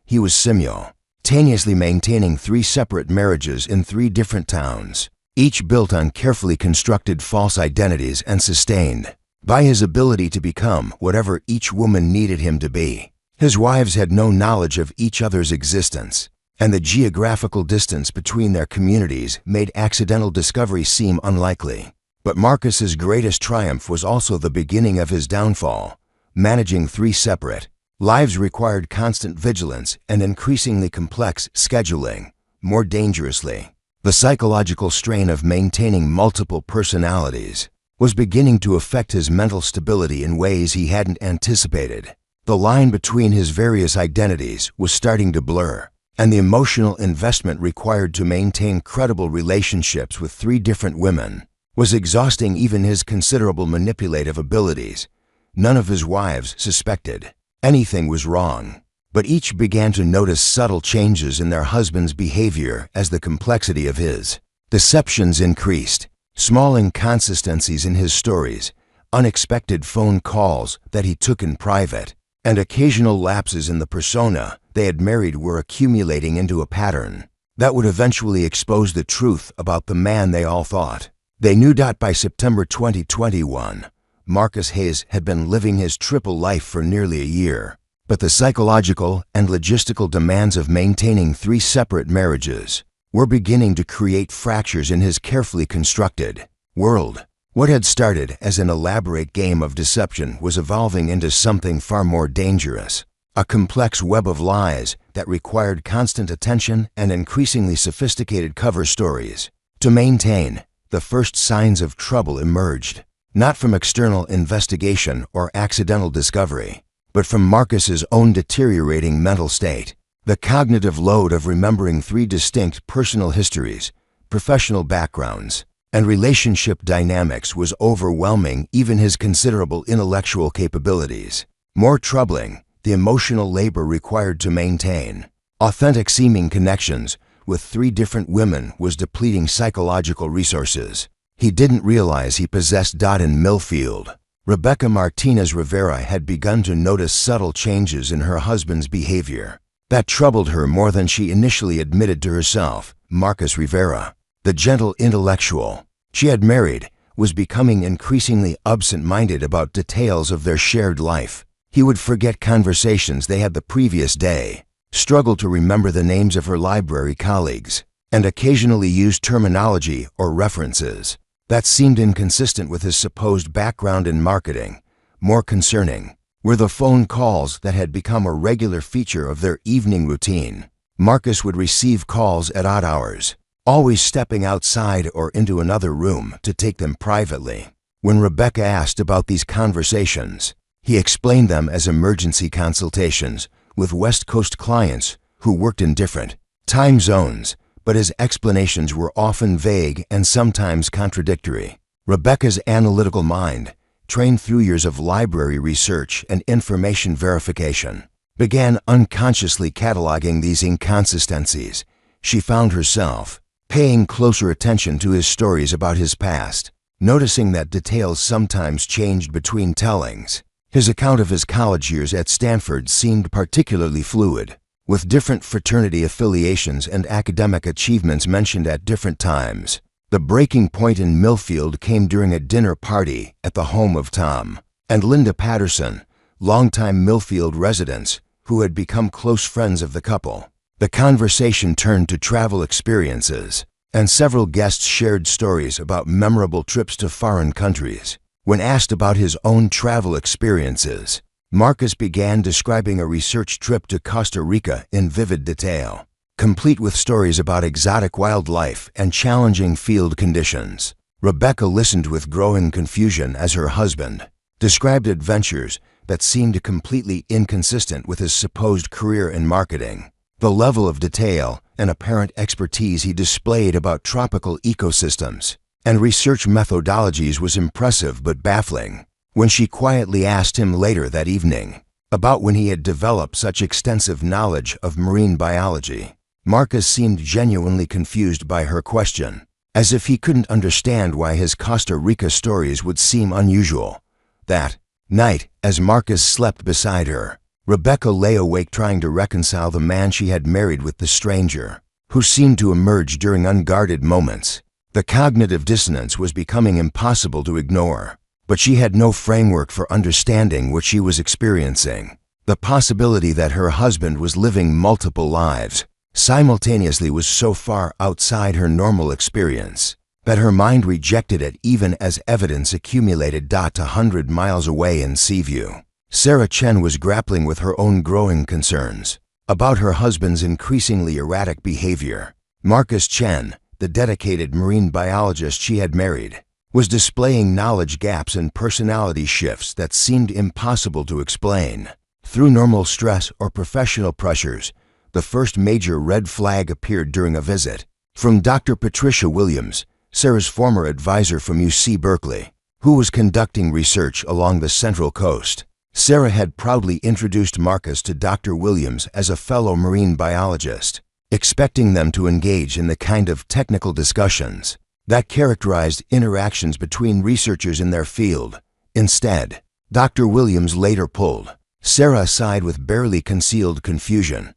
He was simultaneously maintaining 3 separate marriages in 3 different towns, each built on carefully constructed false identities and sustained by his ability to become whatever each woman needed him to be. His wives had no knowledge of each other's existence, and the geographical distance between their communities made accidental discovery seem unlikely. But Marcus's greatest triumph was also the beginning of his downfall. Managing 3 separate lives required constant vigilance and increasingly complex scheduling. More dangerously, the psychological strain of maintaining multiple personalities was beginning to affect his mental stability in ways he hadn't anticipated. The line between his various identities was starting to blur, and the emotional investment required to maintain credible relationships with 3 different women was exhausting even his considerable manipulative abilities. None of his wives suspected anything was wrong, but each began to notice subtle changes in their husband's behavior as the complexity of his deceptions increased. Small inconsistencies in his stories, unexpected phone calls that he took in private, and occasional lapses in the persona they had married were accumulating into a pattern that would eventually expose the truth about the man they all thought they knew. By September 2021, Marcus Hayes had been living his triple life for nearly a year, but the psychological and logistical demands of maintaining 3 separate marriages were beginning to create fractures in his carefully constructed world. What had started as an elaborate game of deception was evolving into something far more dangerous, a complex web of lies that required constant attention and increasingly sophisticated cover stories to maintain. The first signs of trouble emerged not from external investigation or accidental discovery, but from Marcus's own deteriorating mental state. The cognitive load of remembering 3 distinct personal histories, professional backgrounds, and relationship dynamics was overwhelming even his considerable intellectual capabilities. More troubling, the emotional labor required to maintain authentic-seeming connections with 3 different women was depleting psychological resources. He didn't realize he possessed. In Millfield, Rebecca Martinez Rivera had begun to notice subtle changes in her husband's behavior that troubled her more than she initially admitted to herself. Marcus Rivera, the gentle intellectual she had married, was becoming increasingly absent-minded about details of their shared life. He would forget conversations they had the previous day, struggle to remember the names of her library colleagues, and occasionally use terminology or references that seemed inconsistent with his supposed background in marketing. More concerning were the phone calls that had become a regular feature of their evening routine. Marcus would receive calls at odd hours, always stepping outside or into another room to take them privately. When Rebecca asked about these conversations, he explained them as emergency consultations with West Coast clients who worked in different time zones, but his explanations were often vague and sometimes contradictory. Rebecca's analytical mind, trained through years of library research and information verification, began unconsciously cataloging these inconsistencies. She found herself paying closer attention to his stories about his past, noticing that details sometimes changed between tellings. His account of his college years at Stanford seemed particularly fluid, with different fraternity affiliations and academic achievements mentioned at different times. The breaking point in Millfield came during a dinner party at the home of Tom and Linda Patterson, longtime Millfield residents who had become close friends of the couple. The conversation turned to travel experiences, and several guests shared stories about memorable trips to foreign countries. When asked about his own travel experiences, Marcus began describing a research trip to Costa Rica in vivid detail, complete with stories about exotic wildlife and challenging field conditions. Rebecca listened with growing confusion as her husband described adventures that seemed completely inconsistent with his supposed career in marketing. The level of detail and apparent expertise he displayed about tropical ecosystems and research methodologies was impressive but baffling. When she quietly asked him later that evening about when he had developed such extensive knowledge of marine biology, Marcus seemed genuinely confused by her question, as if he couldn't understand why his Costa Rica stories would seem unusual. That night, as Marcus slept beside her, Rebecca lay awake trying to reconcile the man she had married with the stranger, who seemed to emerge during unguarded moments. The cognitive dissonance was becoming impossible to ignore, but she had no framework for understanding what she was experiencing. The possibility that her husband was living multiple lives simultaneously was so far outside her normal experience that her mind rejected it even as evidence accumulated 100 miles away in Seaview. Sarah Chen was grappling with her own growing concerns about her husband's increasingly erratic behavior. Marcus Chen, the dedicated marine biologist she had married, was displaying knowledge gaps and personality shifts that seemed impossible to explain through normal stress or professional pressures. The first major red flag appeared during a visit from Dr. Patricia Williams, Sarah's former advisor from UC Berkeley, who was conducting research along the Central Coast. Sarah had proudly introduced Marcus to Dr. Williams as a fellow marine biologist, expecting them to engage in the kind of technical discussions that characterized interactions between researchers in their field. Instead, Dr. Williams later pulled Sarah aside with barely concealed confusion.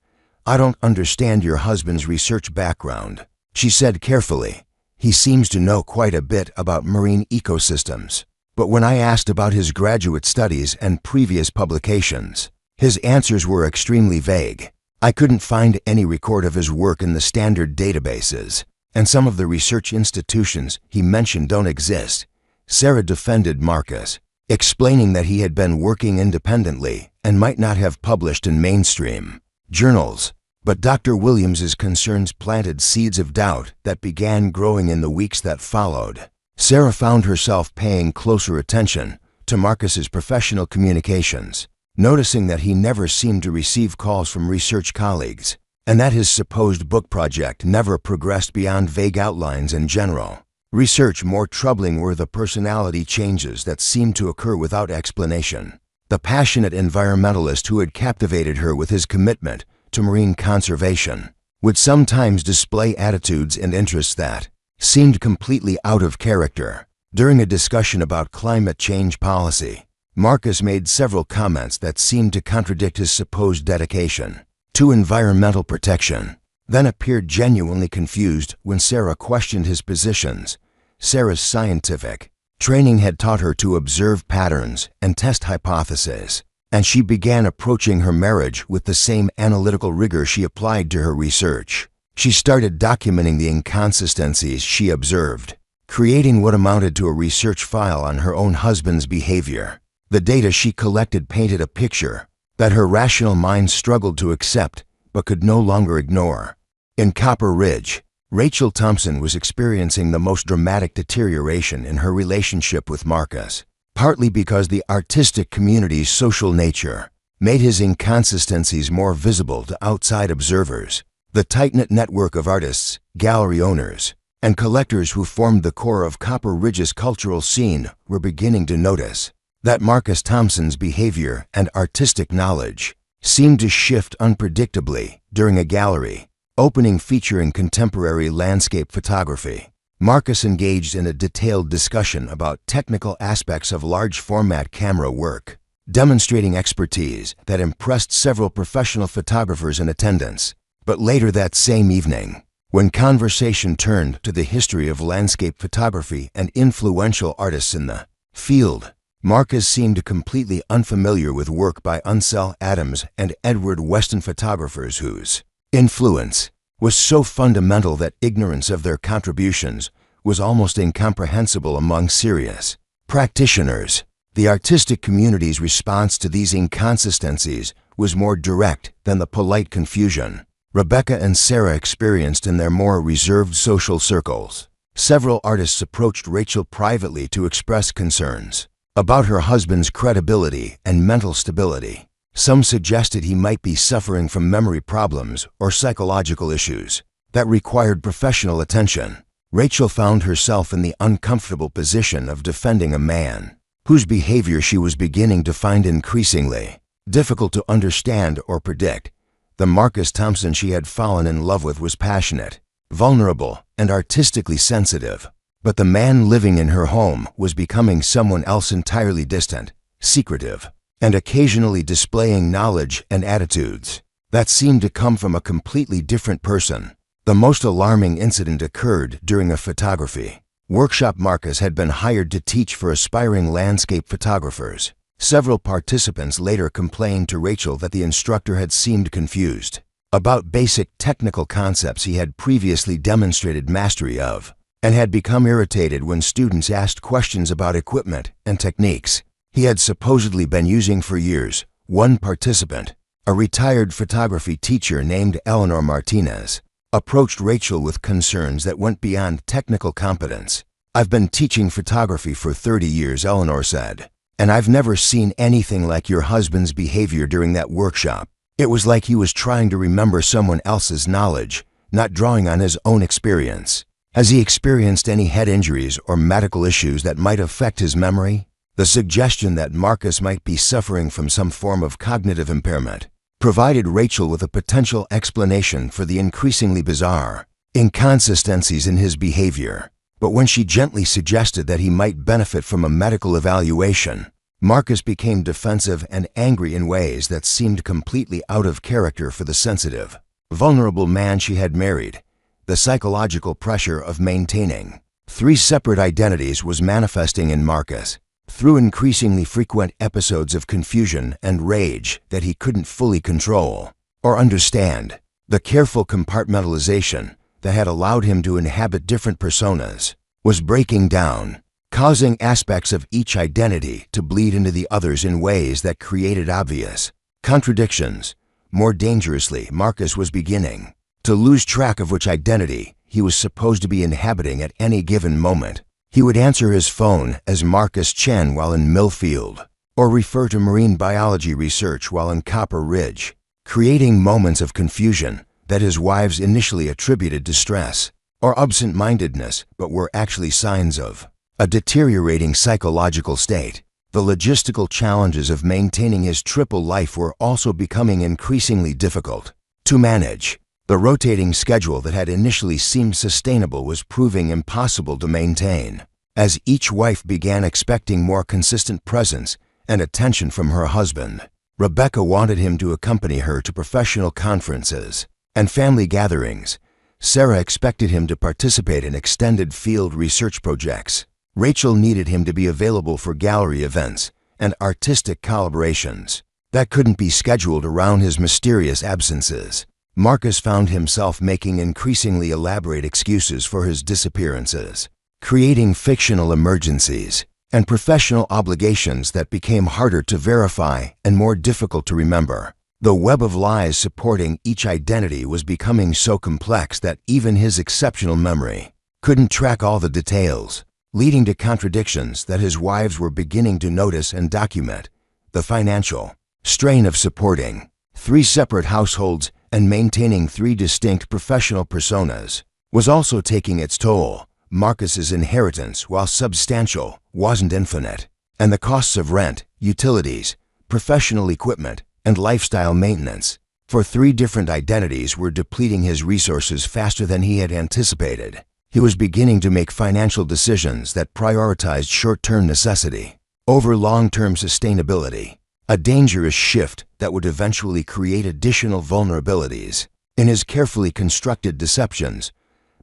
"I don't understand your husband's research background," she said carefully. "He seems to know quite a bit about marine ecosystems, but when I asked about his graduate studies and previous publications, his answers were extremely vague. I couldn't find any record of his work in the standard databases, and some of the research institutions he mentioned don't exist." Sarah defended Marcus, explaining that he had been working independently and might not have published in mainstream journals. But Dr. Williams's concerns planted seeds of doubt that began growing in the weeks that followed. Sarah found herself paying closer attention to Marcus's professional communications, noticing that he never seemed to receive calls from research colleagues, and that his supposed book project never progressed beyond vague outlines in general. Research more troubling were the personality changes that seemed to occur without explanation. The passionate environmentalist who had captivated her with his commitment to marine conservation would sometimes display attitudes and interests that seemed completely out of character. During a discussion about climate change policy, Marcus made several comments that seemed to contradict his supposed dedication to environmental protection, then appeared genuinely confused when Sarah questioned his positions. Sarah's scientific training had taught her to observe patterns and test hypotheses, and she began approaching her marriage with the same analytical rigor she applied to her research. She started documenting the inconsistencies she observed, creating what amounted to a research file on her own husband's behavior. The data she collected painted a picture that her rational mind struggled to accept but could no longer ignore. In Copper Ridge, Rachel Thompson was experiencing the most dramatic deterioration in her relationship with Marcus, partly because the artistic community's social nature made his inconsistencies more visible to outside observers. The tight-knit network of artists, gallery owners, and collectors who formed the core of Copper Ridge's cultural scene were beginning to notice that Marcus Thompson's behavior and artistic knowledge seemed to shift unpredictably during a gallery opening featuring contemporary landscape photography. Marcus engaged in a detailed discussion about technical aspects of large-format camera work, demonstrating expertise that impressed several professional photographers in attendance. But later that same evening, when conversation turned to the history of landscape photography and influential artists in the field, Marcus seemed completely unfamiliar with work by Ansel Adams and Edward Weston, photographers whose influence was so fundamental that ignorance of their contributions was almost incomprehensible among serious practitioners. The artistic community's response to these inconsistencies was more direct than the polite confusion Rebecca and Sarah experienced in their more reserved social circles. Several artists approached Rachel privately to express concerns about her husband's credibility and mental stability. Some suggested he might be suffering from memory problems or psychological issues that required professional attention. Rachel found herself in the uncomfortable position of defending a man whose behavior she was beginning to find increasingly difficult to understand or predict. The Marcus Thompson she had fallen in love with was passionate, vulnerable, and artistically sensitive, but the man living in her home was becoming someone else entirely distant, secretive, and occasionally displaying knowledge and attitudes that seemed to come from a completely different person. The most alarming incident occurred during a photography workshop Marcus had been hired to teach for aspiring landscape photographers. Several participants later complained to Rachel that the instructor had seemed confused about basic technical concepts he had previously demonstrated mastery of, and had become irritated when students asked questions about equipment and techniques he had supposedly been using for years. One participant, a retired photography teacher named Eleanor Martinez, approached Rachel with concerns that went beyond technical competence. "I've been teaching photography for 30 years, Eleanor said, and I've never seen anything like your husband's behavior during that workshop. It was like he was trying to remember someone else's knowledge, not drawing on his own experience. Has he experienced any head injuries or medical issues that might affect his memory?" The suggestion that Marcus might be suffering from some form of cognitive impairment provided Rachel with a potential explanation for the increasingly bizarre inconsistencies in his behavior. But when she gently suggested that he might benefit from a medical evaluation, Marcus became defensive and angry in ways that seemed completely out of character for the sensitive, vulnerable man she had married. The psychological pressure of maintaining 3 separate identities was manifesting in Marcus through increasingly frequent episodes of confusion and rage that he couldn't fully control or understand. The careful compartmentalization that had allowed him to inhabit different personas was breaking down, causing aspects of each identity to bleed into the others in ways that created obvious contradictions. More dangerously, Marcus was beginning to lose track of which identity he was supposed to be inhabiting at any given moment. He would answer his phone as Marcus Chen while in Millfield, or refer to marine biology research while in Copper Ridge, creating moments of confusion that his wives initially attributed to stress or absent-mindedness but were actually signs of a deteriorating psychological state. The logistical challenges of maintaining his triple life were also becoming increasingly difficult to manage. The rotating schedule that had initially seemed sustainable was proving impossible to maintain, as each wife began expecting more consistent presence and attention from her husband. Rebecca wanted him to accompany her to professional conferences and family gatherings. Sarah expected him to participate in extended field research projects. Rachel needed him to be available for gallery events and artistic collaborations that couldn't be scheduled around his mysterious absences. Marcus found himself making increasingly elaborate excuses for his disappearances, creating fictional emergencies and professional obligations that became harder to verify and more difficult to remember. The web of lies supporting each identity was becoming so complex that even his exceptional memory couldn't track all the details, leading to contradictions that his wives were beginning to notice and document. The financial strain of supporting 3 separate households and maintaining 3 distinct professional personas was also taking its toll. Marcus's inheritance, while substantial, wasn't infinite, and the costs of rent, utilities, professional equipment, and lifestyle maintenance for 3 different identities were depleting his resources faster than he had anticipated. He was beginning to make financial decisions that prioritized short-term necessity over long-term sustainability, a dangerous shift that would eventually create additional vulnerabilities in his carefully constructed deceptions.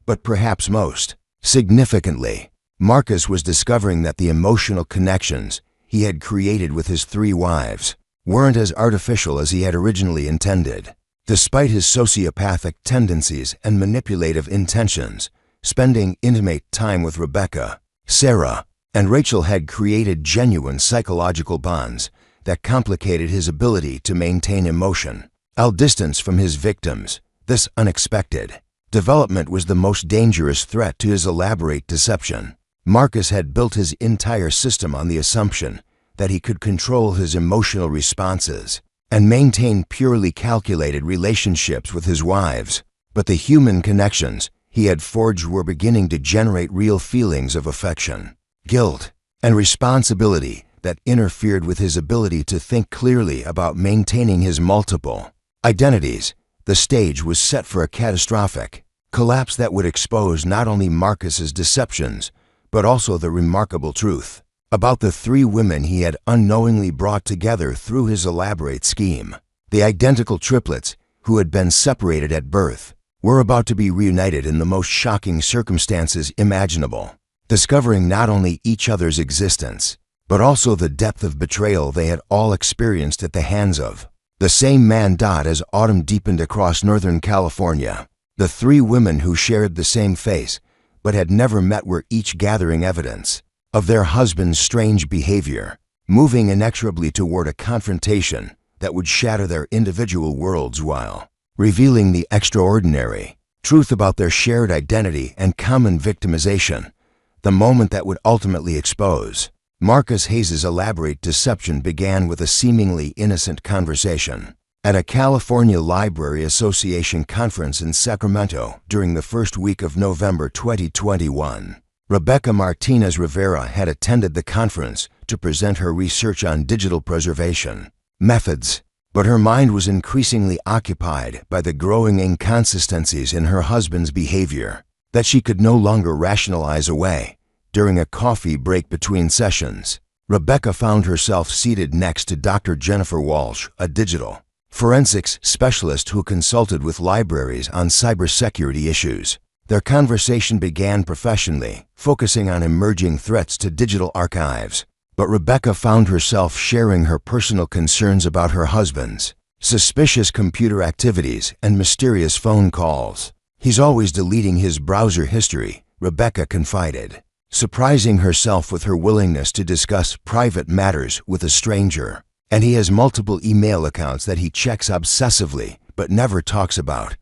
But perhaps most significantly, Marcus was discovering that the emotional connections he had created with his 3 wives weren't as artificial as he had originally intended. Despite his sociopathic tendencies and manipulative intentions, spending intimate time with Rebecca, Sarah, and Rachel had created genuine psychological bonds that complicated his ability to maintain emotional distance from his victims. This unexpected development was the most dangerous threat to his elaborate deception. Marcus had built his entire system on the assumption that he could control his emotional responses and maintain purely calculated relationships with his wives, but the human connections he had forged were beginning to generate real feelings of affection, guilt, and responsibility that interfered with his ability to think clearly about maintaining his multiple identities. The stage was set for a catastrophic collapse that would expose not only Marcus's deceptions, but also the remarkable truth about the 3 women he had unknowingly brought together through his elaborate scheme. The identical triplets, who had been separated at birth, were about to be reunited in the most shocking circumstances imaginable, discovering not only each other's existence, but also the depth of betrayal they had all experienced at the hands of the same man. As autumn deepened across Northern California, the 3 women who shared the same face but had never met were each gathering evidence of their husband's strange behavior, moving inexorably toward a confrontation that would shatter their individual worlds while revealing the extraordinary truth about their shared identity and common victimization. The moment that would ultimately expose Marcus Hayes's elaborate deception began with a seemingly innocent conversation at a California Library Association conference in Sacramento during the first week of November 2021. Rebecca Martinez Rivera had attended the conference to present her research on digital preservation methods, but her mind was increasingly occupied by the growing inconsistencies in her husband's behavior that she could no longer rationalize away. During a coffee break between sessions, Rebecca found herself seated next to Dr. Jennifer Walsh, a digital forensics specialist who consulted with libraries on cybersecurity issues. Their conversation began professionally, focusing on emerging threats to digital archives. But Rebecca found herself sharing her personal concerns about her husband's suspicious computer activities and mysterious phone calls. "He's always deleting his browser history," Rebecca confided, surprising herself with her willingness to discuss private matters with a stranger. "And he has multiple email accounts that he checks obsessively but never talks about.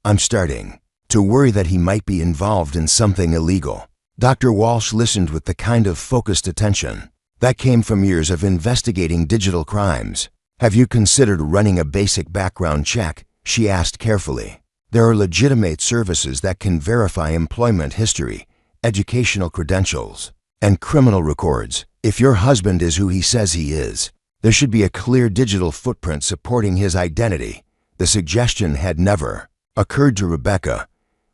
I'm starting to worry that he might be involved in something illegal." Dr. Walsh listened with the kind of focused attention that came from years of investigating digital crimes. "Have you considered running a basic background check?" she asked carefully. "There are legitimate services that can verify employment history, educational credentials, and criminal records. If your husband is who he says he is, there should be a clear digital footprint supporting his identity." The suggestion had never occurred to Rebecca,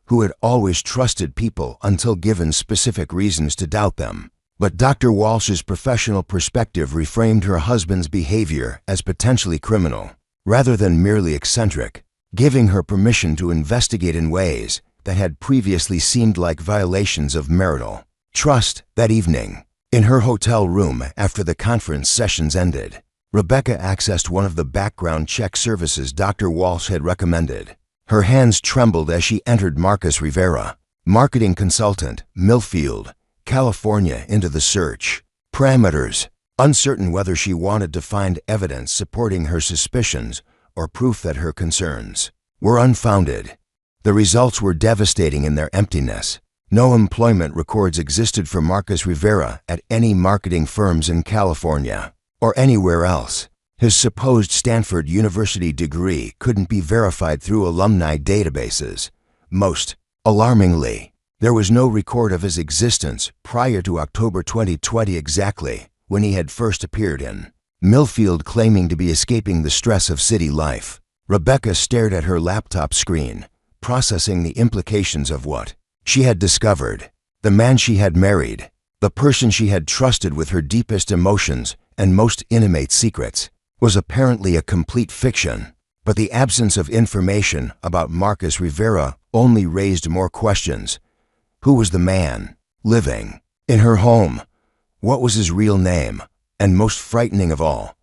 who had always trusted people until given specific reasons to doubt them. But Dr. Walsh's professional perspective reframed her husband's behavior as potentially criminal, rather than merely eccentric, giving her permission to investigate in ways that had previously seemed like violations of marital trust. That evening, in her hotel room after the conference sessions ended, Rebecca accessed one of the background check services Dr. Walsh had recommended. Her hands trembled as she entered Marcus Rivera, marketing consultant, Millfield, California, into the search parameters, uncertain whether she wanted to find evidence supporting her suspicions or proof that her concerns were unfounded. The results were devastating in their emptiness. No employment records existed for Marcus Rivera at any marketing firms in California or anywhere else. His supposed Stanford University degree couldn't be verified through alumni databases. Most alarmingly, there was no record of his existence prior to October 2020, exactly when he had first appeared in Millfield, claiming to be escaping the stress of city life. Rebecca stared at her laptop screen, processing the implications of what she had discovered. The man she had married, the person she had trusted with her deepest emotions and most intimate secrets, was apparently a complete fiction. But the absence of information about Marcus Rivera only raised more questions. Who was the man living in her home? What was his real name? And most frightening of all,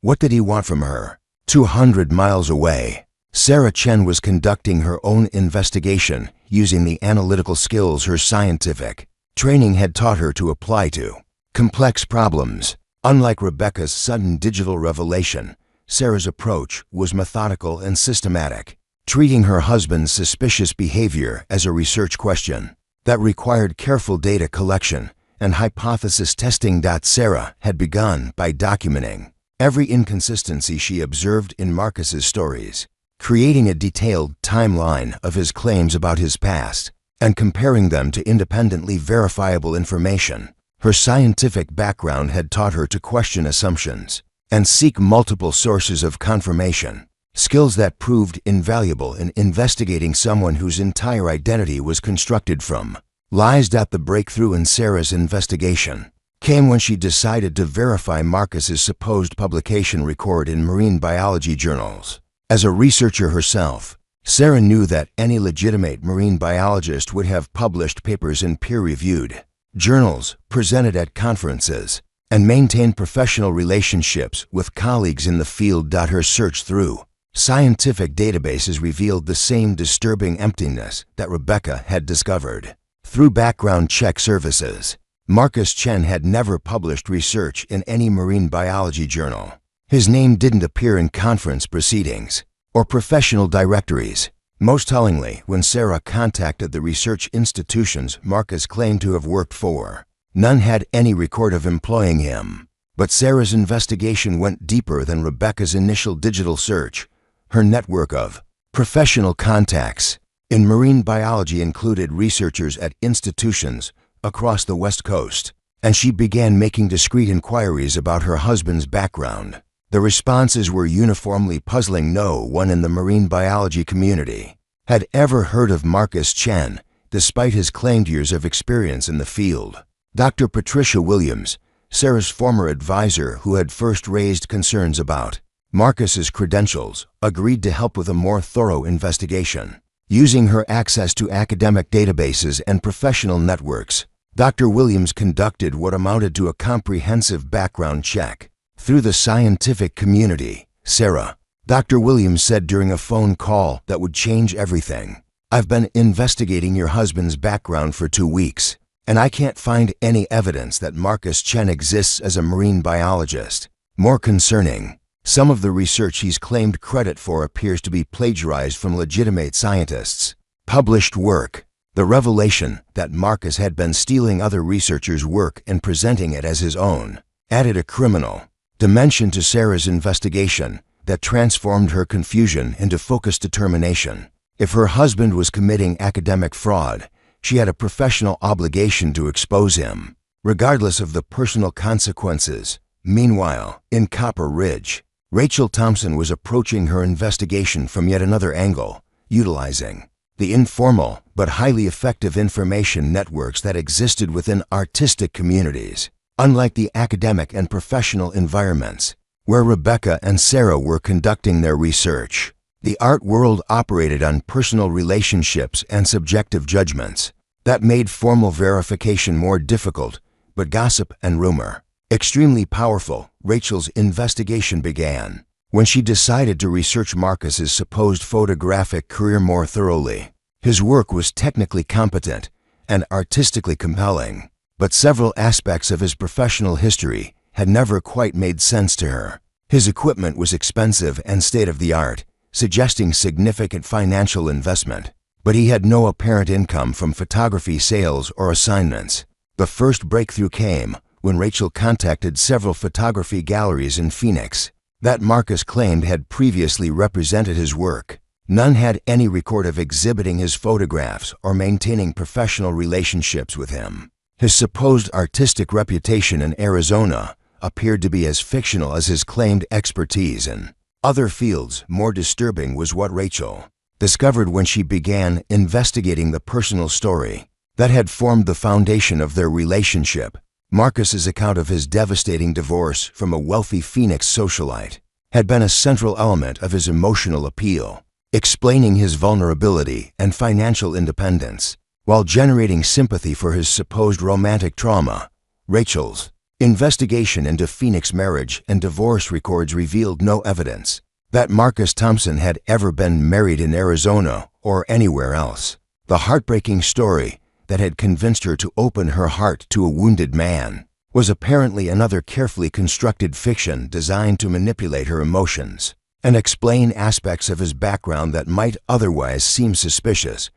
what did he want from her? 200 miles away, Sarah Chen was conducting her own investigation using the analytical skills her scientific training had taught her to apply to complex problems. Unlike Rebecca's sudden digital revelation, Sarah's approach was methodical and systematic, treating her husband's suspicious behavior as a research question that required careful data collection and hypothesis testing. Sarah had begun by documenting every inconsistency she observed in Marcus's stories, creating a detailed timeline of his claims about his past and comparing them to independently verifiable information. Her scientific background had taught her to question assumptions and seek multiple sources of confirmation, skills that proved invaluable in investigating someone whose entire identity was constructed from lies. The breakthrough in Sarah's investigation came when she decided to verify Marcus's supposed publication record in marine biology journals. As a researcher herself, Sarah knew that any legitimate marine biologist would have published papers in peer-reviewed journals, presented at conferences, and maintained professional relationships with colleagues in the field. Her search through scientific databases revealed the same disturbing emptiness that Rebecca had discovered. Through background check services, Marcus Chen had never published research in any marine biology journal. His name didn't appear in conference proceedings or professional directories. Most tellingly, when Sarah contacted the research institutions Marcus claimed to have worked for, none had any record of employing him. But Sarah's investigation went deeper than Rebecca's initial digital search. Her network of professional contacts in marine biology included researchers at institutions across the West Coast, and she began making discreet inquiries about her husband's background. The responses were uniformly puzzling. No one in the marine biology community had ever heard of Marcus Chen, despite his claimed years of experience in the field. Dr. Patricia Williams, Sarah's former advisor who had first raised concerns about Marcus's credentials, agreed to help with a more thorough investigation. Using her access to academic databases and professional networks, Dr. Williams conducted what amounted to a comprehensive background check. Through the scientific community, Sarah, Dr. Williams said during a phone call that would change everything. "I've been investigating your husband's background for 2 weeks, and I can't find any evidence that Marcus Chen exists as a marine biologist. More concerning, some of the research he's claimed credit for appears to be plagiarized from legitimate scientists' published work." The revelation that Marcus had been stealing other researchers' work and presenting it as his own added a criminal dimension to Sarah's investigation that transformed her confusion into focused determination. If her husband was committing academic fraud, she had a professional obligation to expose him, regardless of the personal consequences. Meanwhile, in Copper Ridge, Rachel Thompson was approaching her investigation from yet another angle, utilizing the informal but highly effective information networks that existed within artistic communities. Unlike the academic and professional environments where Rebecca and Sarah were conducting their research, the art world operated on personal relationships and subjective judgments that made formal verification more difficult, but gossip and rumor extremely powerful. Rachel's investigation began when she decided to research Marcus's supposed photographic career more thoroughly. His work was technically competent and artistically compelling, but several aspects of his professional history had never quite made sense to her. His equipment was expensive and state-of-the-art, suggesting significant financial investment, but he had no apparent income from photography sales or assignments. The first breakthrough came when Rachel contacted several photography galleries in Phoenix that Marcus claimed had previously represented his work. None had any record of exhibiting his photographs or maintaining professional relationships with him. His supposed artistic reputation in Arizona appeared to be as fictional as his claimed expertise in other fields. More disturbing was what Rachel discovered when she began investigating the personal story that had formed the foundation of their relationship. Marcus's account of his devastating divorce from a wealthy Phoenix socialite had been a central element of his emotional appeal, explaining his vulnerability and financial independence while generating sympathy for his supposed romantic trauma. Rachel's investigation into Phoenix marriage and divorce records revealed no evidence that Marcus Thompson had ever been married in Arizona or anywhere else. The heartbreaking story that had convinced her to open her heart to a wounded man was apparently another carefully constructed fiction designed to manipulate her emotions and explain aspects of his background that might otherwise seem suspicious.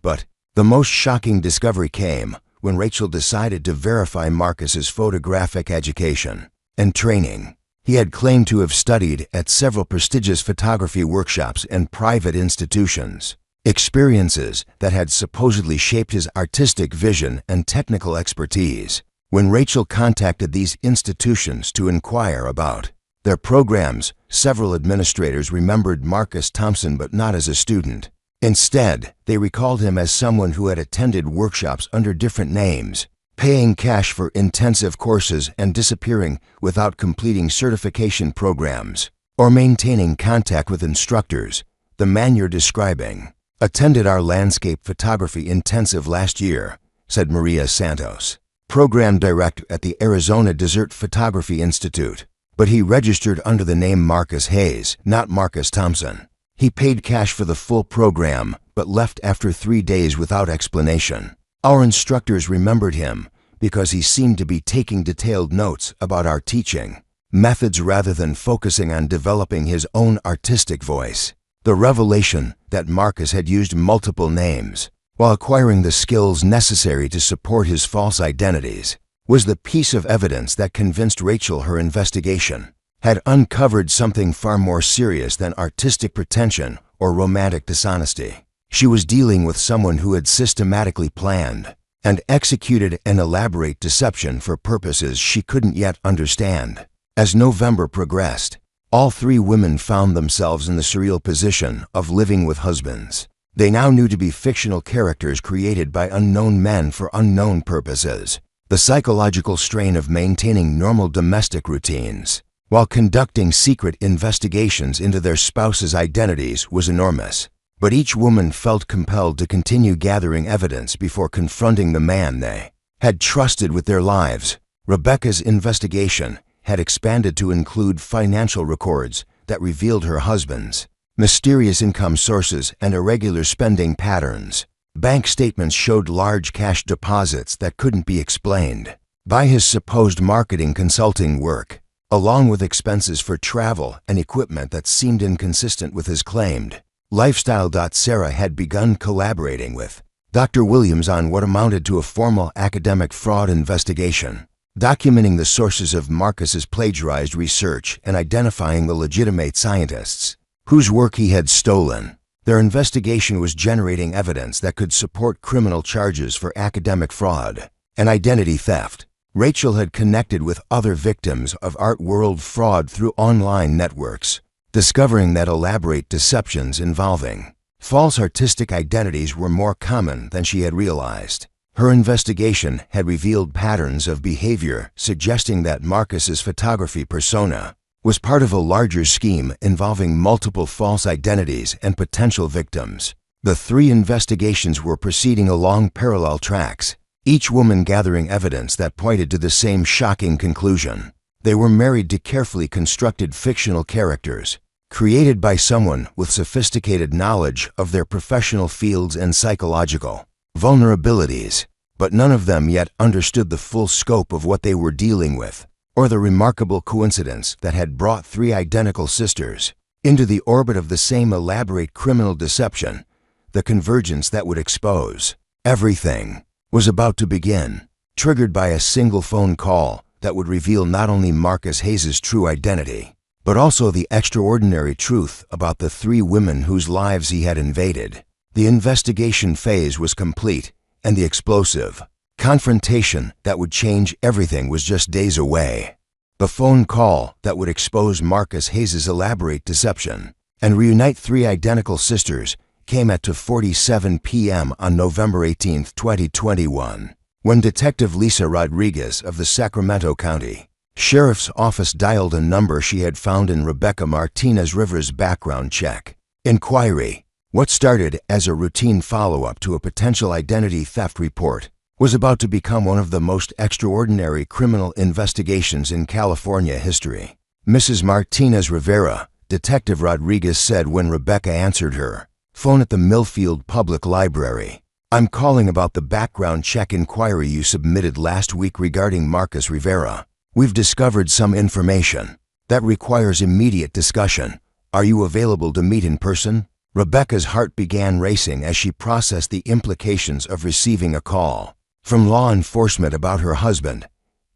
But the most shocking discovery came when Rachel decided to verify Marcus's photographic education and training. He had claimed to have studied at several prestigious photography workshops and private institutions, experiences that had supposedly shaped his artistic vision and technical expertise. When Rachel contacted these institutions to inquire about their programs, several administrators remembered Marcus Thompson but not as a student. Instead, they recalled him as someone who had attended workshops under different names, paying cash for intensive courses and disappearing without completing certification programs or maintaining contact with instructors. The man you're describing attended our landscape photography intensive last year, said Maria Santos, program director at the Arizona Desert Photography Institute, but he registered under the name Marcus Hayes, not Marcus Thompson. He paid cash for the full program, but left after 3 days without explanation. Our instructors remembered him because he seemed to be taking detailed notes about our teaching methods rather than focusing on developing his own artistic voice. The revelation that Marcus had used multiple names while acquiring the skills necessary to support his false identities was the piece of evidence that convinced Rachel her investigation had uncovered something far more serious than artistic pretension or romantic dishonesty. She was dealing with someone who had systematically planned and executed an elaborate deception for purposes she couldn't yet understand. As November progressed, all 3 women found themselves in the surreal position of living with husbands they now knew to be fictional characters created by unknown men for unknown purposes. The psychological strain of maintaining normal domestic routines while conducting secret investigations into their spouses' identities was enormous. But each woman felt compelled to continue gathering evidence before confronting the man they had trusted with their lives. Rebecca's investigation had expanded to include financial records that revealed her husband's mysterious income sources and irregular spending patterns. Bank statements showed large cash deposits that couldn't be explained by his supposed marketing consulting work, along with expenses for travel and equipment that seemed inconsistent with his claimed lifestyle. Sarah had begun collaborating with Dr. Williams on what amounted to a formal academic fraud investigation, documenting the sources of Marcus's plagiarized research and identifying the legitimate scientists whose work he had stolen. Their investigation was generating evidence that could support criminal charges for academic fraud and identity theft. Rachel had connected with other victims of art world fraud through online networks, discovering that elaborate deceptions involving false artistic identities were more common than she had realized. Her investigation had revealed patterns of behavior suggesting that Marcus's photography persona was part of a larger scheme involving multiple false identities and potential victims. The three investigations were proceeding along parallel tracks, each woman gathering evidence that pointed to the same shocking conclusion. They were married to carefully constructed fictional characters, created by someone with sophisticated knowledge of their professional fields and psychological vulnerabilities, but none of them yet understood the full scope of what they were dealing with, or the remarkable coincidence that had brought three identical sisters into the orbit of the same elaborate criminal deception. The convergence that would expose everything was about to begin, triggered by a single phone call that would reveal not only Marcus Hayes's true identity, but also the extraordinary truth about the three women whose lives he had invaded. The investigation phase was complete, and the explosive confrontation that would change everything was just days away. The phone call that would expose Marcus Hayes's elaborate deception and reunite three identical sisters came at 2:47 p.m. on November 18, 2021, when Detective Lisa Rodriguez of the Sacramento County Sheriff's Office dialed a number she had found in Rebecca Martinez Rivers' background check inquiry. What started as a routine follow-up to a potential identity theft report was about to become one of the most extraordinary criminal investigations in California history. Mrs. Martinez Rivera, Detective Rodriguez said when Rebecca answered her phone at the Millfield Public Library. "I'm calling about the background check inquiry you submitted last week regarding Marcus Rivera. We've discovered some information that requires immediate discussion. Are you available to meet in person?" Rebecca's heart began racing as she processed the implications of receiving a call from law enforcement about her husband.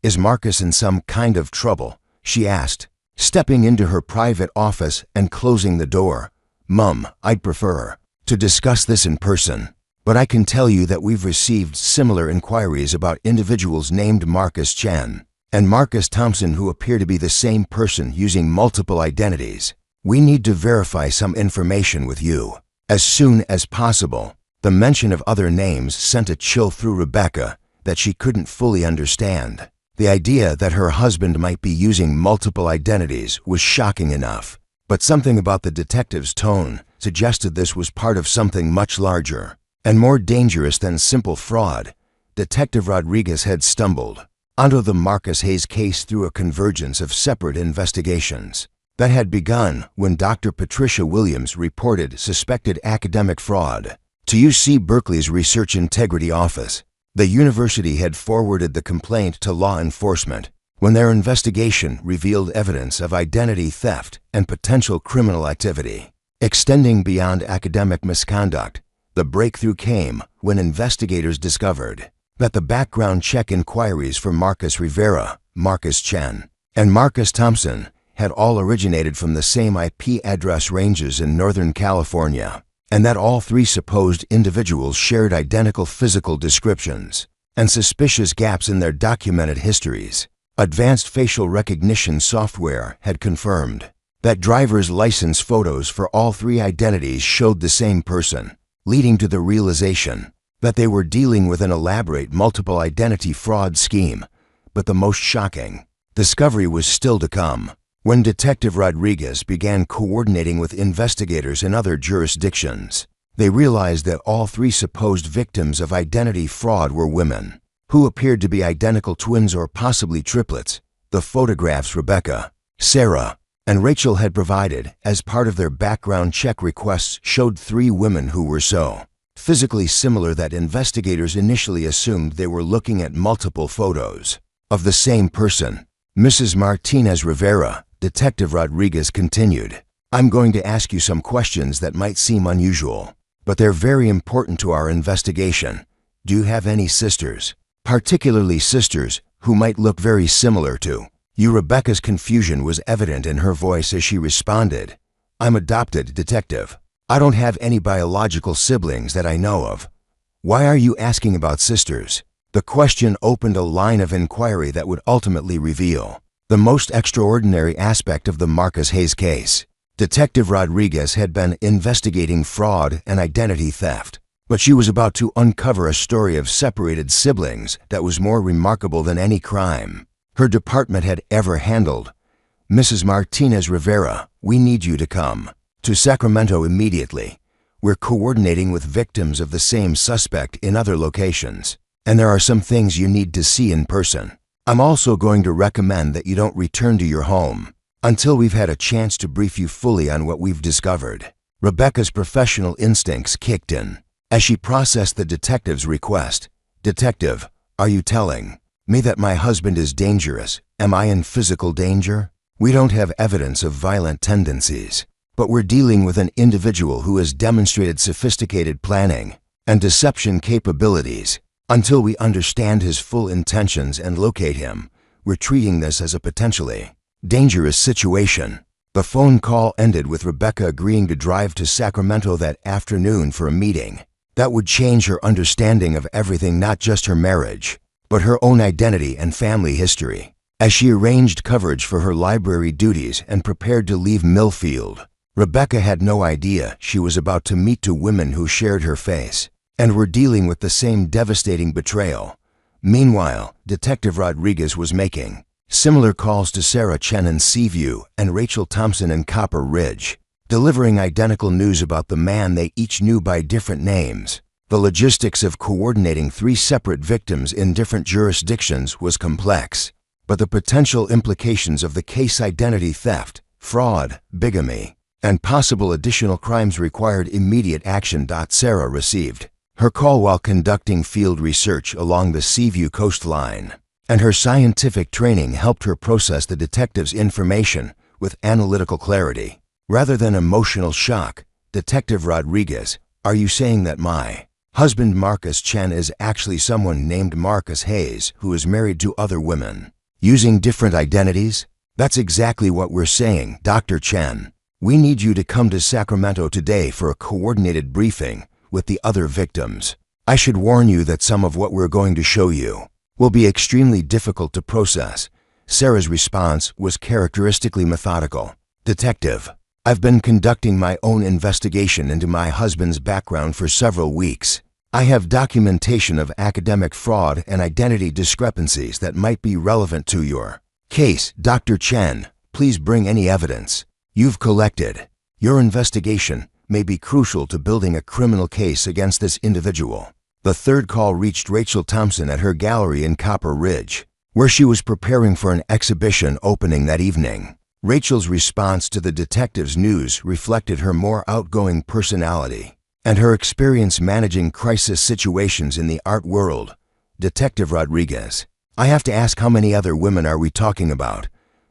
"Is Marcus in some kind of trouble?" she asked, stepping into her private office and closing the door. "Mum, I'd prefer to discuss this in person, but I can tell you that we've received similar inquiries about individuals named Marcus Chen and Marcus Thompson who appear to be the same person using multiple identities. We need to verify some information with you as soon as possible." The mention of other names sent a chill through Rebecca that she couldn't fully understand. The idea that her husband might be using multiple identities was shocking enough, but something about the detective's tone suggested this was part of something much larger and more dangerous than simple fraud. Detective Rodriguez had stumbled onto the Marcus Hayes case through a convergence of separate investigations that had begun when Dr. Patricia Williams reported suspected academic fraud to UC Berkeley's Research Integrity Office. The university had forwarded the complaint to law enforcement when their investigation revealed evidence of identity theft and potential criminal activity. Extending beyond academic misconduct, the breakthrough came when investigators discovered that the background check inquiries for Marcus Rivera, Marcus Chen, and Marcus Thompson had all originated from the same IP address ranges in Northern California, and that all three supposed individuals shared identical physical descriptions and suspicious gaps in their documented histories. Advanced facial recognition software had confirmed that driver's license photos for all three identities showed the same person, leading to the realization that they were dealing with an elaborate multiple identity fraud scheme. But the most shocking discovery was still to come when Detective Rodriguez began coordinating with investigators in other jurisdictions. They realized that all three supposed victims of identity fraud were women who appeared to be identical twins or possibly triplets. The photographs Rebecca, Sarah, and Rachel had provided as part of their background check requests showed three women who were so physically similar that investigators initially assumed they were looking at multiple photos of the same person. Mrs. Martinez Rivera, Detective Rodriguez continued, "I'm going to ask you some questions that might seem unusual, but they're very important to our investigation. Do you have any sisters? Particularly sisters who might look very similar to you. Rebecca's confusion was evident in her voice as she responded. I'm adopted, detective. I don't have any biological siblings that I know of. Why are you asking about sisters? The question opened a line of inquiry that would ultimately reveal the most extraordinary aspect of the Marcus Hayes case. Detective Rodriguez had been investigating fraud and identity theft, but she was about to uncover a story of separated siblings that was more remarkable than any crime her department had ever handled. Mrs. Martinez Rivera, we need you to come to Sacramento immediately. We're coordinating with victims of the same suspect in other locations, and there are some things you need to see in person. I'm also going to recommend that you don't return to your home until we've had a chance to brief you fully on what we've discovered. Rebecca's professional instincts kicked in as she processed the detective's request. Detective, are you telling me that my husband is dangerous? Am I in physical danger? We don't have evidence of violent tendencies, but we're dealing with an individual who has demonstrated sophisticated planning and deception capabilities. Until we understand his full intentions and locate him, we're treating this as a potentially dangerous situation. The phone call ended with Rebecca agreeing to drive to Sacramento that afternoon for a meeting that would change her understanding of everything, not just her marriage, but her own identity and family history. As she arranged coverage for her library duties and prepared to leave Millfield, Rebecca had no idea she was about to meet two women who shared her face and were dealing with the same devastating betrayal. Meanwhile, Detective Rodriguez was making similar calls to Sarah Chen in Seaview and Rachel Thompson in Copper Ridge, delivering identical news about the man they each knew by different names. The logistics of coordinating three separate victims in different jurisdictions was complex, but the potential implications of the case, identity theft, fraud, bigamy, and possible additional crimes, required immediate action. Sarah received her call while conducting field research along the Seaview coastline, and her scientific training helped her process the detective's information with analytical clarity rather than emotional shock. Detective Rodriguez, are you saying that my husband Marcus Chen is actually someone named Marcus Hayes who is married to other women using different identities? That's exactly what we're saying, Dr. Chen. We need you to come to Sacramento today for a coordinated briefing with the other victims. I should warn you that some of what we're going to show you will be extremely difficult to process. Sarah's response was characteristically methodical. Detective, I've been conducting my own investigation into my husband's background for several weeks. I have documentation of academic fraud and identity discrepancies that might be relevant to your case. Dr. Chen, please bring any evidence you've collected. Your investigation may be crucial to building a criminal case against this individual. The third call reached Rachel Thompson at her gallery in Copper Ridge, where she was preparing for an exhibition opening that evening. Rachel's response to the detective's news reflected her more outgoing personality and her experience managing crisis situations in the art world. Detective Rodriguez, I have to ask, how many other women are we talking about?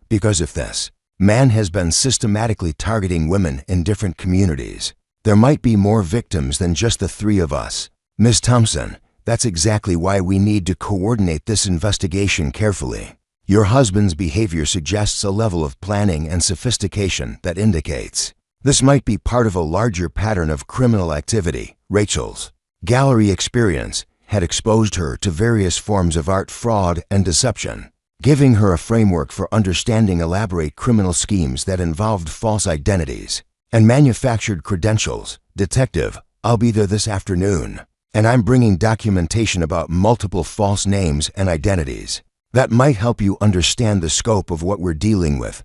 Because if this man has been systematically targeting women in different communities, there might be more victims than just the three of us. Ms. Thompson, that's exactly why we need to coordinate this investigation carefully. Your husband's behavior suggests a level of planning and sophistication that indicates this might be part of a larger pattern of criminal activity. Rachel's gallery experience had exposed her to various forms of art fraud and deception, giving her a framework for understanding elaborate criminal schemes that involved false identities and manufactured credentials. Detective, I'll be there this afternoon, and I'm bringing documentation about multiple false names and identities that might help you understand the scope of what we're dealing with.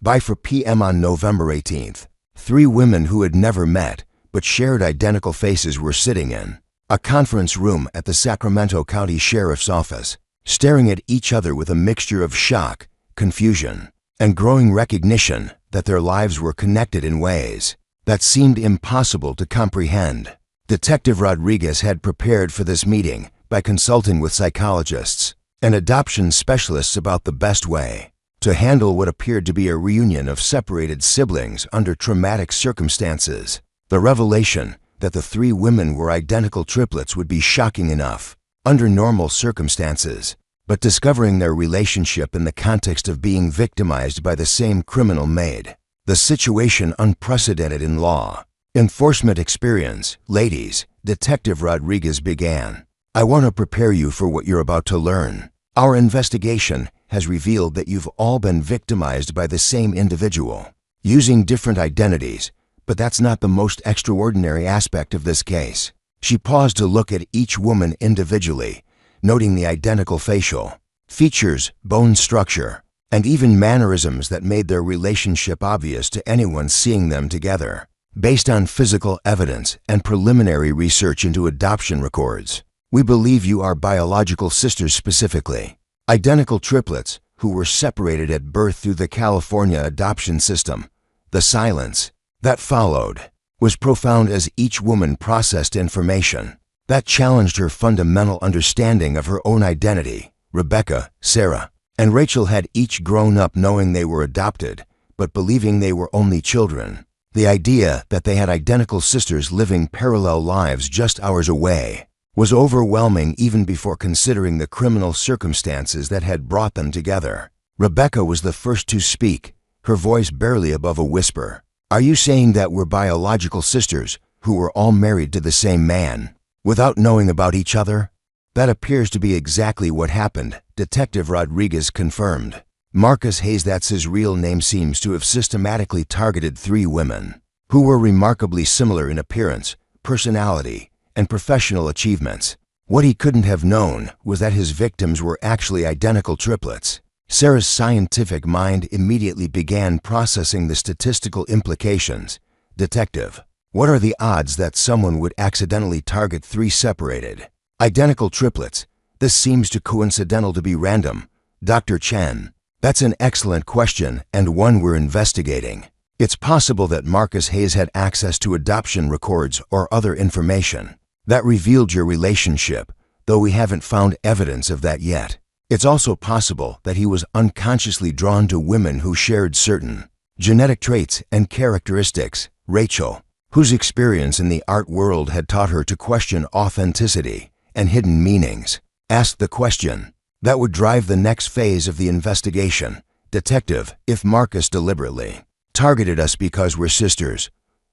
By 4 p.m. on November 18th, three women who had never met but shared identical faces were sitting in a conference room at the Sacramento County Sheriff's Office, staring at each other with a mixture of shock, confusion, and growing recognition that their lives were connected in ways that seemed impossible to comprehend. Detective Rodriguez had prepared for this meeting by consulting with psychologists and adoption specialists about the best way to handle what appeared to be a reunion of separated siblings under traumatic circumstances. The revelation that the three women were identical triplets would be shocking enough under normal circumstances, but discovering their relationship in the context of being victimized by the same criminal made the situation unprecedented in law enforcement experience. Ladies, Detective Rodriguez began. I want to prepare you for what you're about to learn. Our investigation has revealed that you've all been victimized by the same individual, using different identities, but that's not the most extraordinary aspect of this case. She paused to look at each woman individually, noting the identical facial features, bone structure, and even mannerisms that made their relationship obvious to anyone seeing them together. Based on physical evidence and preliminary research into adoption records, we believe you are biological sisters, specifically identical triplets who were separated at birth through the California adoption system. The silence that followed was profound as each woman processed information that challenged her fundamental understanding of her own identity. Rebecca, Sarah, and Rachel had each grown up knowing they were adopted, but believing they were only children. The idea that they had identical sisters living parallel lives just hours away was overwhelming, even before considering the criminal circumstances that had brought them together. Rebecca was the first to speak, her voice barely above a whisper. Are you saying that we're biological sisters who were all married to the same man without knowing about each other? That appears to be exactly what happened, Detective Rodriguez confirmed. Marcus Hayes, that's his real name, seems to have systematically targeted three women who were remarkably similar in appearance, personality, and professional achievements. What he couldn't have known was that his victims were actually identical triplets. Sarah's scientific mind immediately began processing the statistical implications. Detective, what are the odds that someone would accidentally target three separated, identical triplets? This seems too coincidental to be random. Dr. Chen, that's an excellent question and one we're investigating. It's possible that Marcus Hayes had access to adoption records or other information that revealed your relationship, though we haven't found evidence of that yet. It's also possible that he was unconsciously drawn to women who shared certain genetic traits and characteristics. Rachel, whose experience in the art world had taught her to question authenticity and hidden meanings, asked the question that would drive the next phase of the investigation. Detective, if Marcus deliberately targeted us because we're sisters,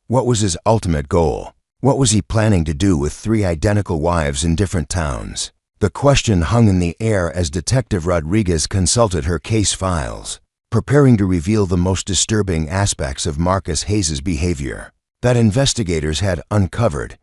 what was his ultimate goal? What was he planning to do with three identical wives in different towns? The question hung in the air as Detective Rodriguez consulted her case files, preparing to reveal the most disturbing aspects of Marcus Hayes' behavior that investigators had uncovered.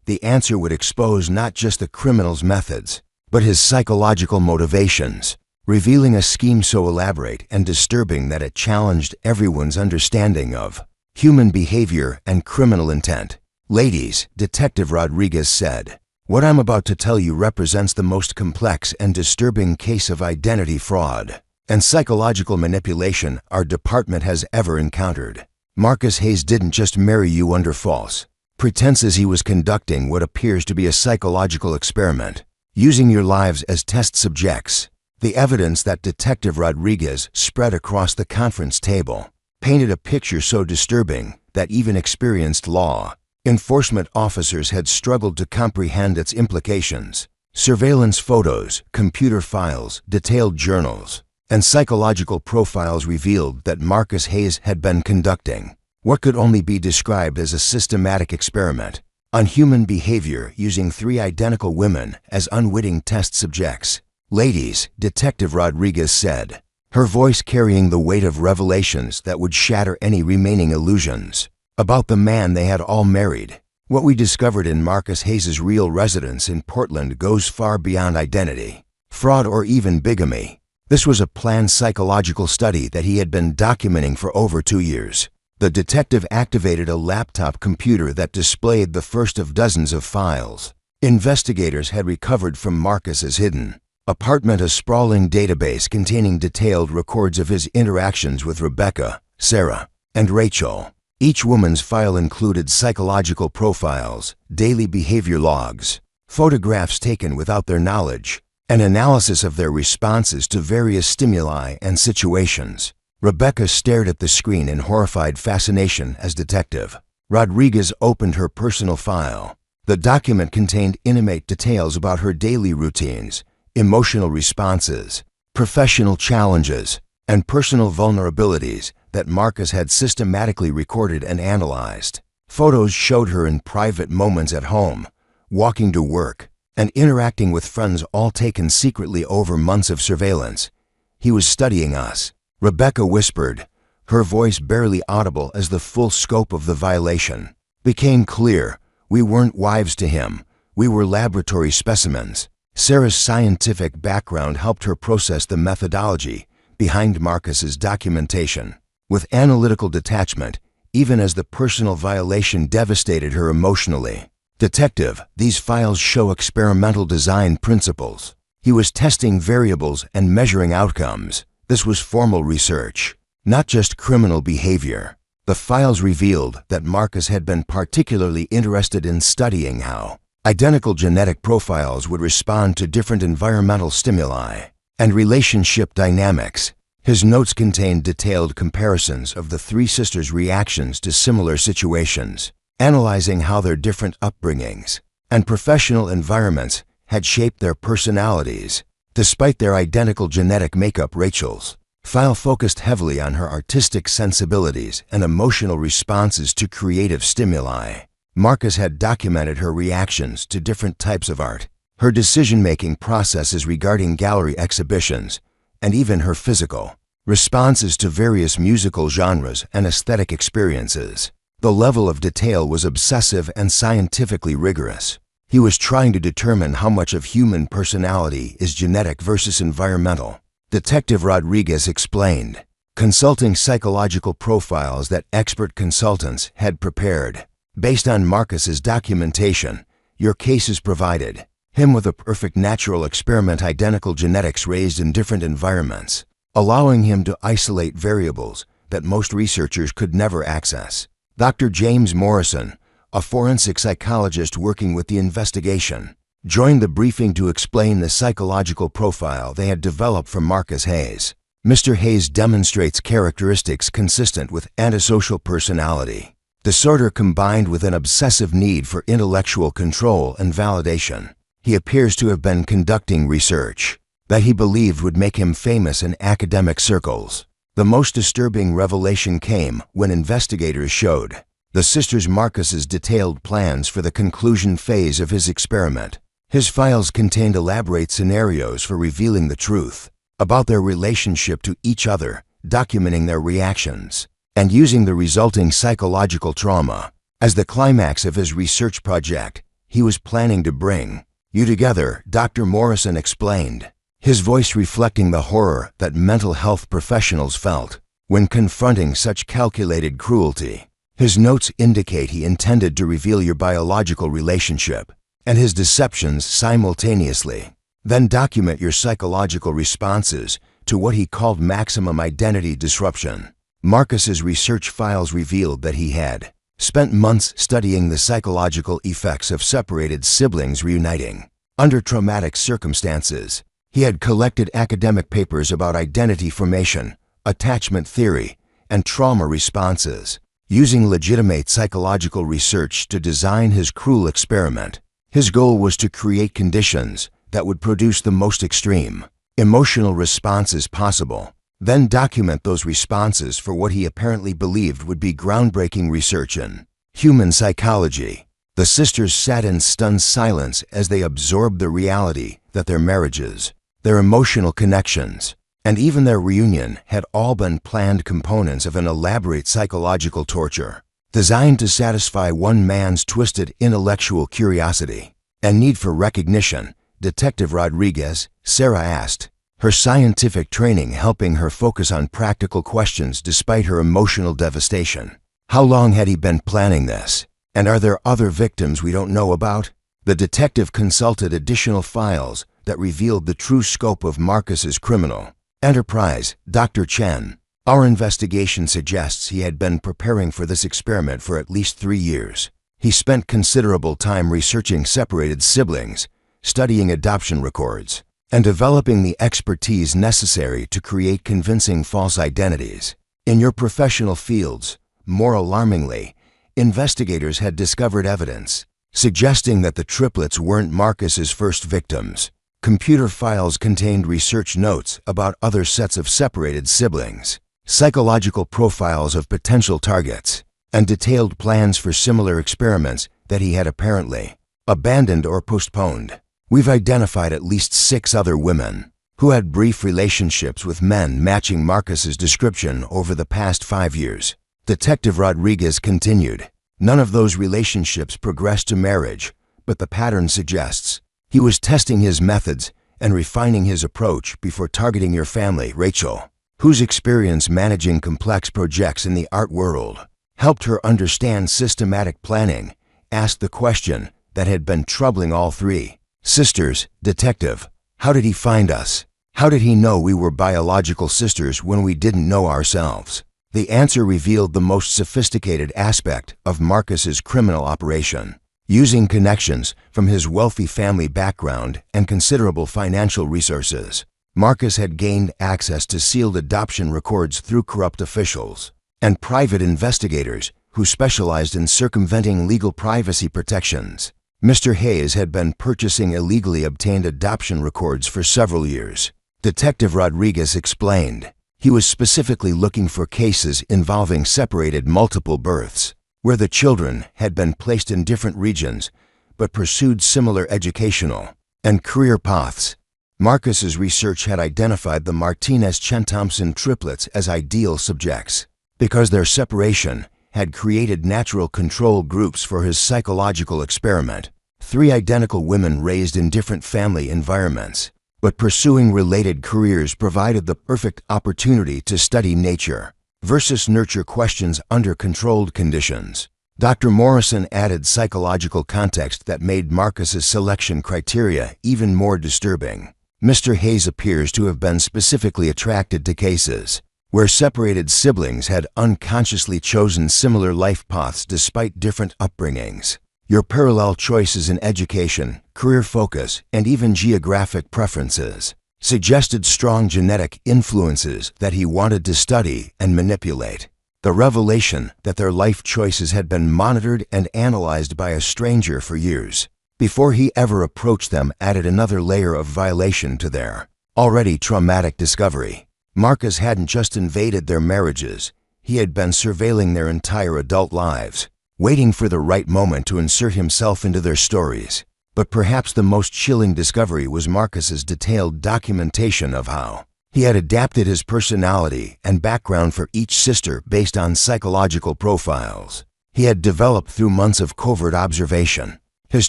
The answer would expose not just the criminal's methods, but his psychological motivations, revealing a scheme so elaborate and disturbing that it challenged everyone's understanding of human behavior and criminal intent. Ladies, Detective Rodriguez said, what I'm about to tell you represents the most complex and disturbing case of identity fraud and psychological manipulation our department has ever encountered. Marcus Hayes didn't just marry you under false pretenses. He was conducting what appears to be a psychological experiment, using your lives as test subjects. The evidence that Detective Rodriguez spread across the conference table painted a picture so disturbing that even experienced law enforcement officers had struggled to comprehend its implications. Surveillance photos, computer files, detailed journals, and psychological profiles revealed that Marcus Hayes had been conducting what could only be described as a systematic experiment on human behavior, using three identical women as unwitting test subjects. Ladies, Detective Rodriguez said, her voice carrying the weight of revelations that would shatter any remaining illusions about the man they had all married. What we discovered in Marcus Hayes' real residence in Portland goes far beyond identity, fraud, or even bigamy. This was a planned psychological study that he had been documenting for over 2 years. The detective activated a laptop computer that displayed the first of dozens of files investigators had recovered from Marcus's hidden apartment, a sprawling database containing detailed records of his interactions with Rebecca, Sarah, and Rachel. Each woman's file included psychological profiles, daily behavior logs, photographs taken without their knowledge, and analysis of their responses to various stimuli and situations. Rebecca stared at the screen in horrified fascination as Detective Rodriguez opened her personal file. The document contained intimate details about her daily routines, emotional responses, professional challenges, and personal vulnerabilities that Marcus had systematically recorded and analyzed. Photos showed her in private moments at home, walking to work, and interacting with friends, all taken secretly over months of surveillance. "He was studying us," Rebecca whispered, her voice barely audible as the full scope of the violation became clear. "We weren't wives to him. We were laboratory specimens." Sarah's scientific background helped her process the methodology behind Marcus's documentation with analytical detachment, even as the personal violation devastated her emotionally. "Detective, these files show experimental design principles. He was testing variables and measuring outcomes. This was formal research, not just criminal behavior." The files revealed that Marcus had been particularly interested in studying how identical genetic profiles would respond to different environmental stimuli and relationship dynamics. His notes contained detailed comparisons of the three sisters' reactions to similar situations, analyzing how their different upbringings and professional environments had shaped their personalities. Despite their identical genetic makeup, Rachel's file focused heavily on her artistic sensibilities and emotional responses to creative stimuli. Marcus had documented her reactions to different types of art, her decision-making processes regarding gallery exhibitions, and even her physical responses to various musical genres and aesthetic experiences. The level of detail was obsessive and scientifically rigorous. He was trying to determine how much of human personality is genetic versus environmental. Detective Rodriguez explained, consulting psychological profiles that expert consultants had prepared. "Based on Marcus's documentation, your cases provided him with a perfect natural experiment, identical genetics raised in different environments, allowing him to isolate variables that most researchers could never access." Dr. James Morrison, a forensic psychologist working with the investigation, joined the briefing to explain the psychological profile they had developed from Marcus Hayes. "Mr. Hayes demonstrates characteristics consistent with antisocial personality disorder combined with an obsessive need for intellectual control and validation. He appears to have been conducting research that he believed would make him famous in academic circles." The most disturbing revelation came when investigators showed the sisters Marcus's detailed plans for the conclusion phase of his experiment. His files contained elaborate scenarios for revealing the truth about their relationship to each other, documenting their reactions, and using the resulting psychological trauma as the climax of his research project. He was planning to bring you together, Dr. Morrison explained, his voice reflecting the horror that mental health professionals felt when confronting such calculated cruelty. His notes indicate he intended to reveal your biological relationship and his deceptions simultaneously, then document your psychological responses to what he called maximum identity disruption. Marcus's research files revealed that he had spent months studying the psychological effects of separated siblings reuniting under traumatic circumstances. He had collected academic papers about identity formation, attachment theory, and trauma responses, using legitimate psychological research to design his cruel experiment. His goal was to create conditions that would produce the most extreme emotional responses possible, then document those responses for what he apparently believed would be groundbreaking research in human psychology. The sisters sat in stunned silence as they absorbed the reality that their marriages, their emotional connections, and even their reunion had all been planned components of an elaborate psychological torture designed to satisfy one man's twisted intellectual curiosity and need for recognition. Detective Rodriguez, Sarah asked, her scientific training helping her focus on practical questions despite her emotional devastation. How long had he been planning this? And are there other victims we don't know about? The detective consulted additional files that revealed the true scope of Marcus's criminal enterprise. Dr. Chen, our investigation suggests he had been preparing for this experiment for at least 3 years. He spent considerable time researching separated siblings, studying adoption records, and developing the expertise necessary to create convincing false identities. In your professional fields, more alarmingly, investigators had discovered evidence suggesting that the triplets weren't Marcus's first victims. Computer files contained research notes about other sets of separated siblings, psychological profiles of potential targets, and detailed plans for similar experiments that he had apparently abandoned or postponed. We've identified at least 6 other women who had brief relationships with men matching Marcus's description over the past 5 years. Detective Rodriguez continued. None of those relationships progressed to marriage, but the pattern suggests he was testing his methods and refining his approach before targeting your family. Rachel, whose experience managing complex projects in the art world helped her understand systematic planning, asked the question that had been troubling all 3 sisters. Detective, how did he find us? How did he know we were biological sisters when we didn't know ourselves? The answer revealed the most sophisticated aspect of Marcus's criminal operation. Using connections from his wealthy family background and considerable financial resources, Marcus had gained access to sealed adoption records through corrupt officials and private investigators who specialized in circumventing legal privacy protections. Mr. Hayes had been purchasing illegally obtained adoption records for several years. Detective Rodriguez explained. He was specifically looking for cases involving separated multiple births, where the children had been placed in different regions but pursued similar educational and career paths. Marcus's research had identified the Martinez-Chen-Thompson triplets as ideal subjects because their separation had created natural control groups for his psychological experiment. 3 identical women raised in different family environments, but pursuing related careers provided the perfect opportunity to study nature versus nurture questions under controlled conditions. Dr. Morrison added psychological context that made Marcus's selection criteria even more disturbing. Mr. Hayes appears to have been specifically attracted to cases where separated siblings had unconsciously chosen similar life paths despite different upbringings. Your parallel choices in education, career focus, and even geographic preferences suggested strong genetic influences that he wanted to study and manipulate. The revelation that their life choices had been monitored and analyzed by a stranger for years before he ever approached them added another layer of violation to their already traumatic discovery. Marcus hadn't just invaded their marriages, he had been surveilling their entire adult lives, waiting for the right moment to insert himself into their stories. But perhaps the most chilling discovery was Marcus's detailed documentation of how he had adapted his personality and background for each sister based on psychological profiles he had developed through months of covert observation. His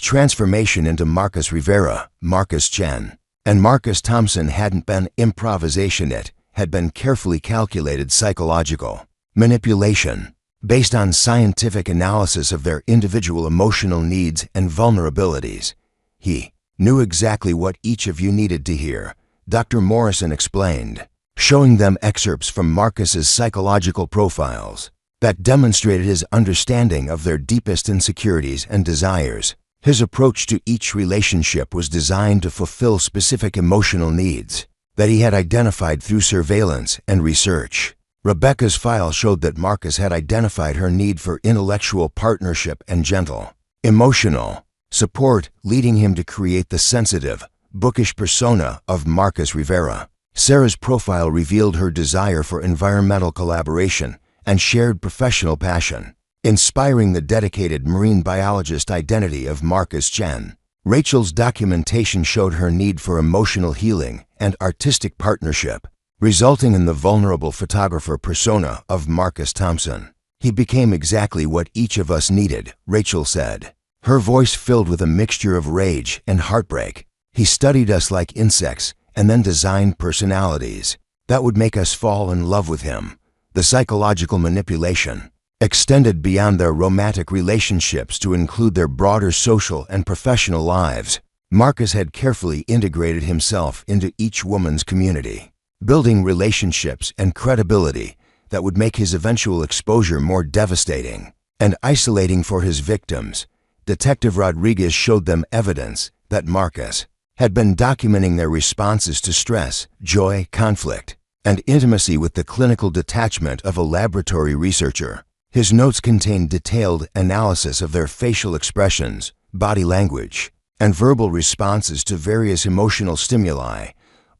transformation into Marcus Rivera, Marcus Chen, and Marcus Thompson hadn't been improvisation, it had been carefully calculated psychological manipulation based on scientific analysis of their individual emotional needs and vulnerabilities. He knew exactly what each of you needed to hear, Dr. Morrison explained, showing them excerpts from Marcus's psychological profiles that demonstrated his understanding of their deepest insecurities and desires. His approach to each relationship was designed to fulfill specific emotional needs that he had identified through surveillance and research. Rebecca's file showed that Marcus had identified her need for intellectual partnership and gentle, emotional support, leading him to create the sensitive, bookish persona of Marcus Rivera. Sarah's profile revealed her desire for environmental collaboration and shared professional passion, inspiring the dedicated marine biologist identity of Marcus Chen. Rachel's documentation showed her need for emotional healing and artistic partnership, resulting in the vulnerable photographer persona of Marcus Thompson. He became exactly what each of us needed, Rachel said, her voice filled with a mixture of rage and heartbreak. He studied us like insects and then designed personalities that would make us fall in love with him. The psychological manipulation extended beyond their romantic relationships to include their broader social and professional lives. Marcus had carefully integrated himself into each woman's community, building relationships and credibility that would make his eventual exposure more devastating and isolating for his victims. Detective Rodriguez showed them evidence that Marcus had been documenting their responses to stress, joy, conflict, and intimacy with the clinical detachment of a laboratory researcher. His notes contained detailed analysis of their facial expressions, body language, and verbal responses to various emotional stimuli,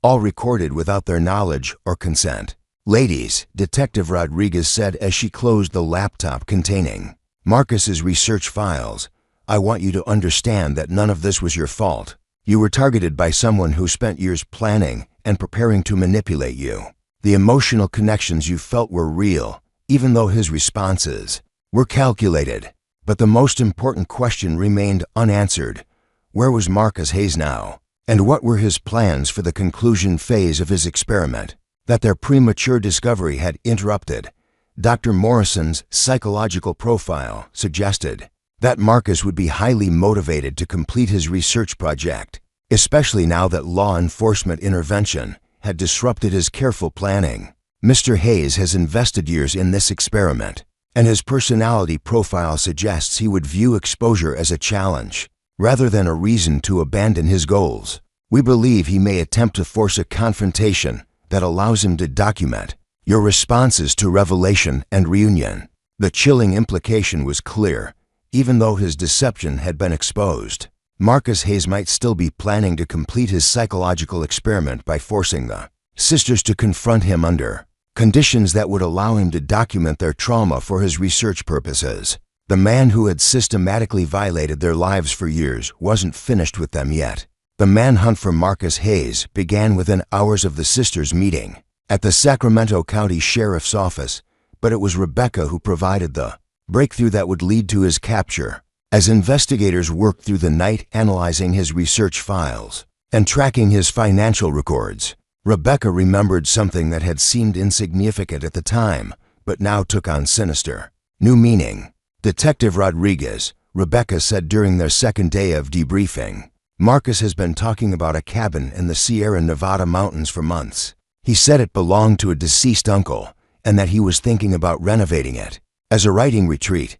all recorded without their knowledge or consent. "Ladies," Detective Rodriguez said as she closed the laptop containing Marcus's research files, "I want you to understand that none of this was your fault. You were targeted by someone who spent years planning and preparing to manipulate you. The emotional connections you felt were real, even though his responses were calculated. But the most important question remained unanswered. Where was Marcus Hayes now? And what were his plans for the conclusion phase of his experiment that their premature discovery had interrupted?" Dr. Morrison's psychological profile suggested that Marcus would be highly motivated to complete his research project, especially now that law enforcement intervention had disrupted his careful planning. "Mr. Hayes has invested years in this experiment, and his personality profile suggests he would view exposure as a challenge, rather than a reason to abandon his goals. We believe he may attempt to force a confrontation that allows him to document your responses to revelation and reunion." The chilling implication was clear. Even though his deception had been exposed, Marcus Hayes might still be planning to complete his psychological experiment by forcing the sisters to confront him under conditions that would allow him to document their trauma for his research purposes. The man who had systematically violated their lives for years wasn't finished with them yet. The manhunt for Marcus Hayes began within hours of the sisters' meeting at the Sacramento County Sheriff's Office, but it was Rebecca who provided the breakthrough that would lead to his capture. As investigators worked through the night analyzing his research files and tracking his financial records, Rebecca remembered something that had seemed insignificant at the time, but now took on sinister new meaning. "Detective Rodriguez," Rebecca said during their second day of debriefing, "Marcus has been talking about a cabin in the Sierra Nevada mountains for months. He said it belonged to a deceased uncle and that he was thinking about renovating it as a writing retreat.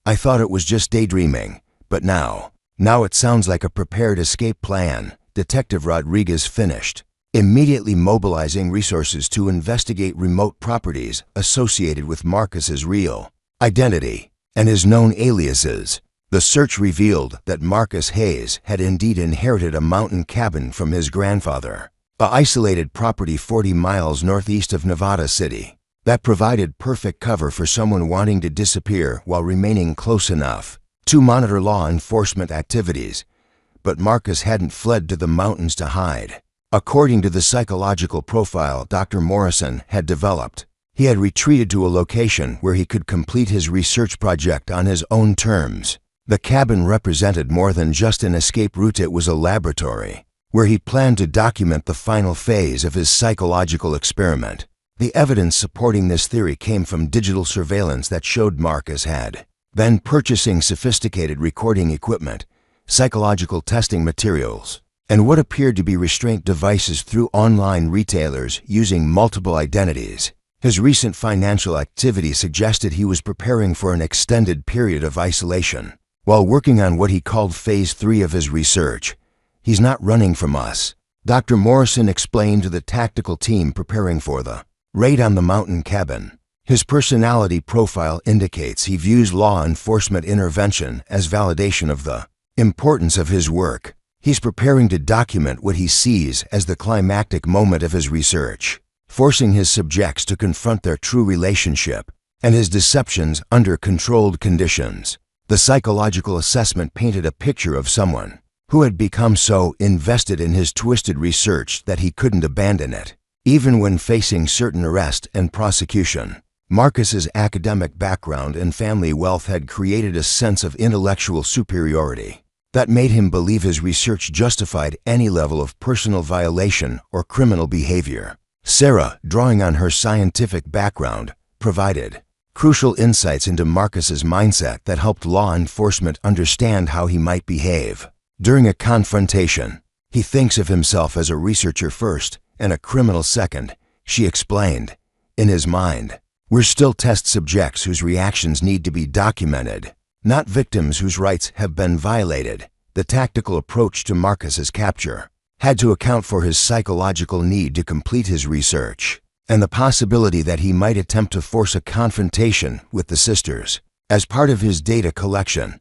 I thought it was just daydreaming, but now it sounds like a prepared escape plan," Detective Rodriguez finished, immediately mobilizing resources to investigate remote properties associated with Marcus's real identity and his known aliases. The search revealed that Marcus Hayes had indeed inherited a mountain cabin from his grandfather, an isolated property 40 miles northeast of Nevada City that provided perfect cover for someone wanting to disappear while remaining close enough to monitor law enforcement activities. But Marcus hadn't fled to the mountains to hide. According to the psychological profile Dr. Morrison had developed, he had retreated to a location where he could complete his research project on his own terms. The cabin represented more than just an escape route. It was a laboratory where he planned to document the final phase of his psychological experiment. The evidence supporting this theory came from digital surveillance that showed Marcus had been purchasing sophisticated recording equipment, psychological testing materials, and what appeared to be restraint devices through online retailers using multiple identities. His recent financial activity suggested he was preparing for an extended period of isolation while working on what he called Phase 3 of his research. "He's not running from us," Dr. Morrison explained to the tactical team preparing for the raid on the mountain cabin. "His personality profile indicates he views law enforcement intervention as validation of the importance of his work. He's preparing to document what he sees as the climactic moment of his research, forcing his subjects to confront their true relationship and his deceptions under controlled conditions." The psychological assessment painted a picture of someone who had become so invested in his twisted research that he couldn't abandon it, even when facing certain arrest and prosecution. Marcus's academic background and family wealth had created a sense of intellectual superiority that made him believe his research justified any level of personal violation or criminal behavior. Sarah, drawing on her scientific background, provided crucial insights into Marcus's mindset that helped law enforcement understand how he might behave during a confrontation. "He thinks of himself as a researcher first and a criminal second," she explained. "In his mind, we're still test subjects whose reactions need to be documented, not victims whose rights have been violated." The tactical approach to Marcus's capture had to account for his psychological need to complete his research and the possibility that he might attempt to force a confrontation with the sisters. As part of his data collection,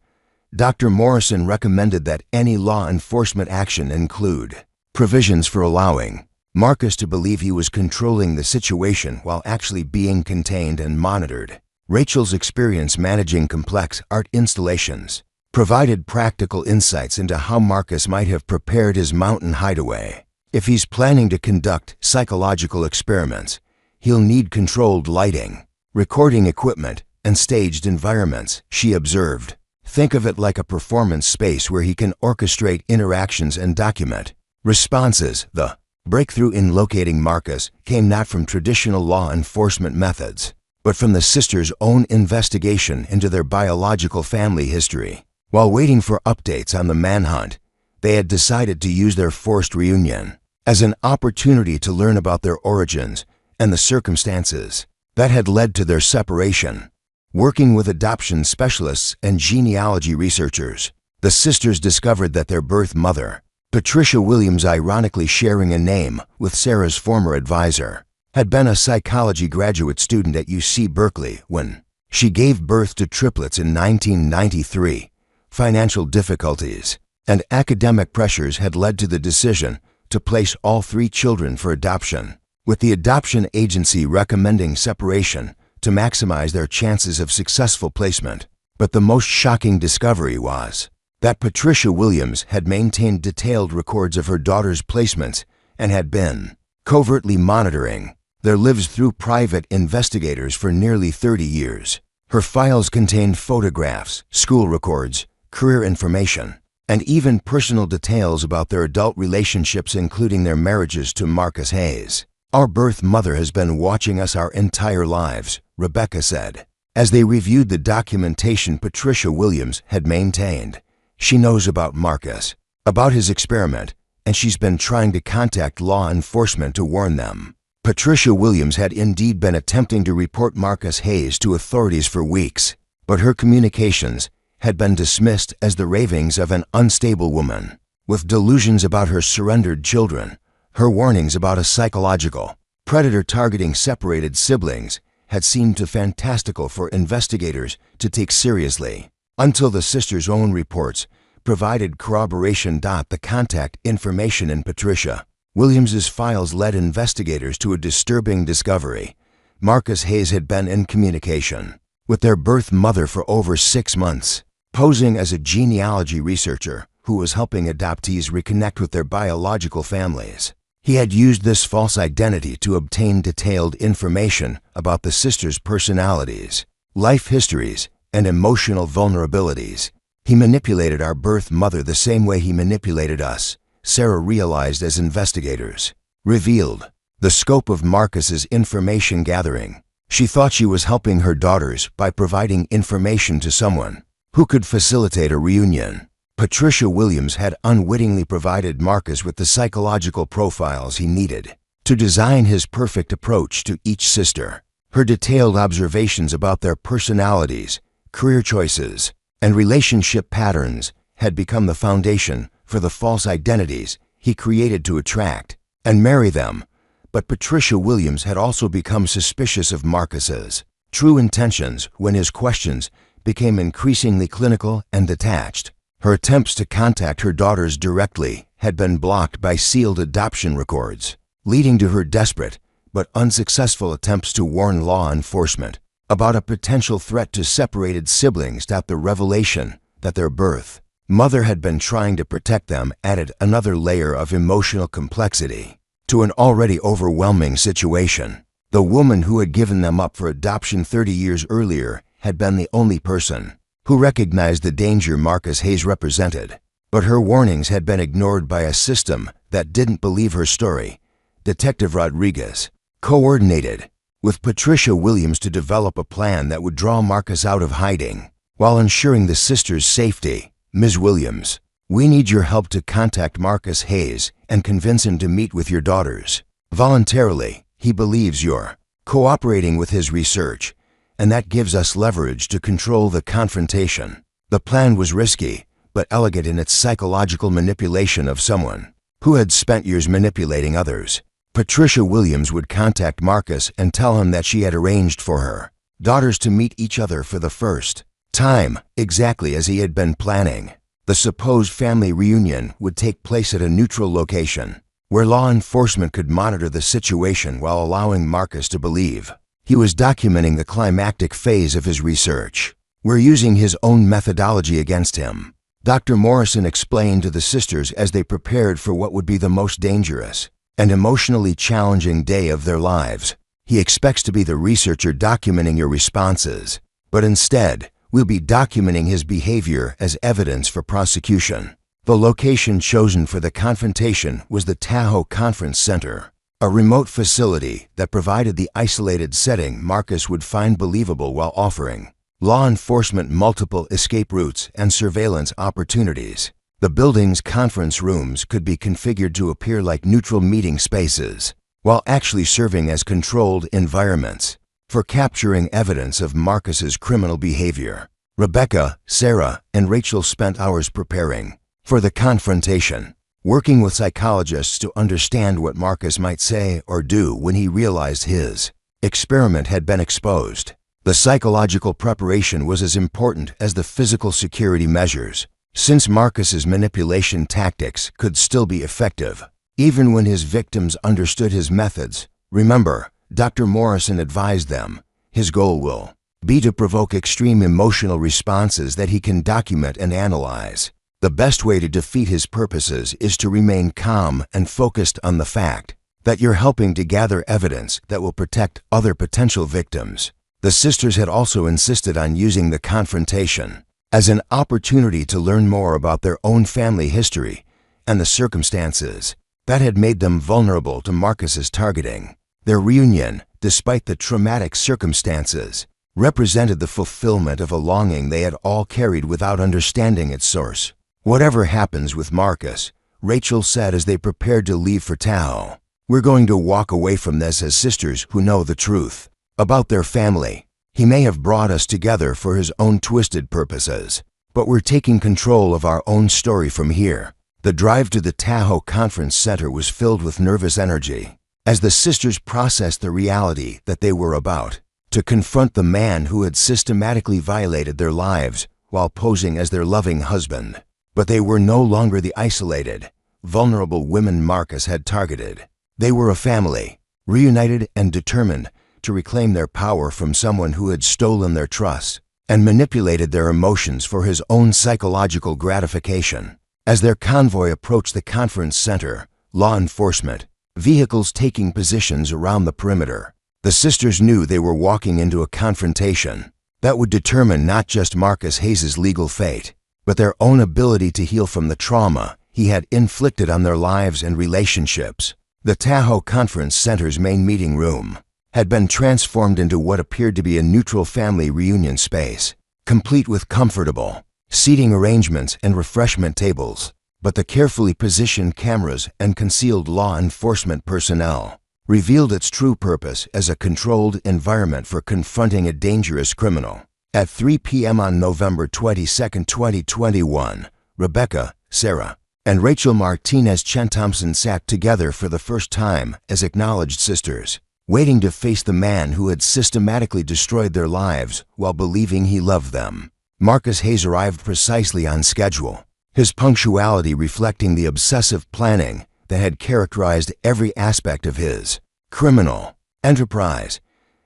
Dr. Morrison recommended that any law enforcement action include provisions for allowing Marcus to believe he was controlling the situation while actually being contained and monitored. Rachel's experience managing complex art installations provided practical insights into how Marcus might have prepared his mountain hideaway. If he's planning to conduct psychological experiments, he'll need controlled lighting, recording equipment, and staged environments, she observed. Think of it like a performance space where he can orchestrate interactions and document responses. The breakthrough in locating Marcus came not from traditional law enforcement methods, but from the sisters' own investigation into their biological family history. While waiting for updates on the manhunt, they had decided to use their forced reunion as an opportunity to learn about their origins and the circumstances that had led to their separation. Working with adoption specialists and genealogy researchers, the sisters discovered that their birth mother, Patricia Williams, ironically sharing a name with Sarah's former advisor, had been a psychology graduate student at UC Berkeley when she gave birth to triplets in 1993. Financial difficulties and academic pressures had led to the decision to place all 3 children for adoption, with the adoption agency recommending separation to maximize their chances of successful placement. But the most shocking discovery was that Patricia Williams had maintained detailed records of her daughter's placements and had been covertly monitoring their lives through private investigators for nearly 30 years. Her files contained photographs, school records, career information, and even personal details about their adult relationships, including their marriages to Marcus Hayes. "Our birth mother has been watching us our entire lives," Rebecca said. As they reviewed the documentation Patricia Williams had maintained, "She knows about Marcus, about his experiment, and she's been trying to contact law enforcement to warn them." Patricia Williams had indeed been attempting to report Marcus Hayes to authorities for weeks, but her communications had been dismissed as the ravings of an unstable woman with delusions about her surrendered children. Her warnings about a psychological predator targeting separated siblings had seemed too fantastical for investigators to take seriously, until the sisters' own reports provided corroboration. The contact information in Patricia Williams's files led investigators to a disturbing discovery. Marcus Hayes had been in communication with their birth mother for over 6 months, posing as a genealogy researcher who was helping adoptees reconnect with their biological families. He had used this false identity to obtain detailed information about the sisters' personalities, life histories, and emotional vulnerabilities. "He manipulated our birth mother the same way he manipulated us," Sarah realized as investigators revealed the scope of Marcus's information gathering. She thought she was helping her daughters by providing information to someone who could facilitate a reunion. Patricia Williams had unwittingly provided Marcus with the psychological profiles he needed to design his perfect approach to each sister. Her detailed observations about their personalities, career choices, and relationship patterns had become the foundation for the false identities he created to attract and marry them. But Patricia Williams had also become suspicious of Marcus's true intentions when his questions became increasingly clinical and detached. Her attempts to contact her daughters directly had been blocked by sealed adoption records, leading to her desperate but unsuccessful attempts to warn law enforcement about a potential threat to separated siblings. The revelation that their birth mother had been trying to protect them added another layer of emotional complexity to an already overwhelming situation. The woman who had given them up for adoption 30 years earlier had been the only person who recognized the danger Marcus Hayes represented, but her warnings had been ignored by a system that didn't believe her story. Detective Rodriguez coordinated with Patricia Williams to develop a plan that would draw Marcus out of hiding while ensuring the sisters' safety. "Ms. Williams, we need your help to contact Marcus Hayes and convince him to meet with your daughters. Voluntarily, he believes you're cooperating with his research, and that gives us leverage to control the confrontation." The plan was risky, but elegant in its psychological manipulation of someone who had spent years manipulating others. Patricia Williams would contact Marcus and tell him that she had arranged for her daughters to meet each other for the first time, exactly as he had been planning. The supposed family reunion would take place at a neutral location, where law enforcement could monitor the situation while allowing Marcus to believe he was documenting the climactic phase of his research. "We're using his own methodology against him," Dr. Morrison explained to the sisters as they prepared for what would be the most dangerous and emotionally challenging day of their lives. "He expects to be the researcher documenting your responses, but instead, we'll be documenting his behavior as evidence for prosecution." The location chosen for the confrontation was the Tahoe Conference Center, a remote facility that provided the isolated setting Marcus would find believable while offering law enforcement multiple escape routes and surveillance opportunities. The building's conference rooms could be configured to appear like neutral meeting spaces, while actually serving as controlled environments for capturing evidence of Marcus's criminal behavior. Rebecca, Sarah, and Rachel spent hours preparing for the confrontation, working with psychologists to understand what Marcus might say or do when he realized his experiment had been exposed. The psychological preparation was as important as the physical security measures, since Marcus's manipulation tactics could still be effective, even when his victims understood his methods. Remember, Dr. Morrison advised them, his goal will be to provoke extreme emotional responses that he can document and analyze. The best way to defeat his purposes is to remain calm and focused on the fact that you're helping to gather evidence that will protect other potential victims. The sisters had also insisted on using the confrontation as an opportunity to learn more about their own family history and the circumstances that had made them vulnerable to Marcus's targeting. Their reunion, despite the traumatic circumstances, represented the fulfillment of a longing they had all carried without understanding its source. "Whatever happens with Marcus," Rachel said as they prepared to leave for Tahoe, "we're going to walk away from this as sisters who know the truth about their family. He may have brought us together for his own twisted purposes, but we're taking control of our own story from here." The drive to the Tahoe Conference Center was filled with nervous energy as the sisters processed the reality that they were about to confront the man who had systematically violated their lives while posing as their loving husband. But they were no longer the isolated, vulnerable women Marcus had targeted. They were a family, reunited and determined to reclaim their power from someone who had stolen their trust and manipulated their emotions for his own psychological gratification. As their convoy approached the conference center, law enforcement vehicles taking positions around the perimeter, the sisters knew they were walking into a confrontation that would determine not just Marcus Hayes' legal fate, but their own ability to heal from the trauma he had inflicted on their lives and relationships. The Tahoe Conference Center's main meeting room had been transformed into what appeared to be a neutral family reunion space, complete with comfortable seating arrangements and refreshment tables. But the carefully positioned cameras and concealed law enforcement personnel revealed its true purpose as a controlled environment for confronting a dangerous criminal. At 3 p.m. on November 22, 2021, Rebecca, Sarah, and Rachel Martinez Chen Thompson sat together for the first time as acknowledged sisters, waiting to face the man who had systematically destroyed their lives while believing he loved them. Marcus Hayes arrived precisely on schedule, his punctuality reflecting the obsessive planning that had characterized every aspect of his criminal enterprise.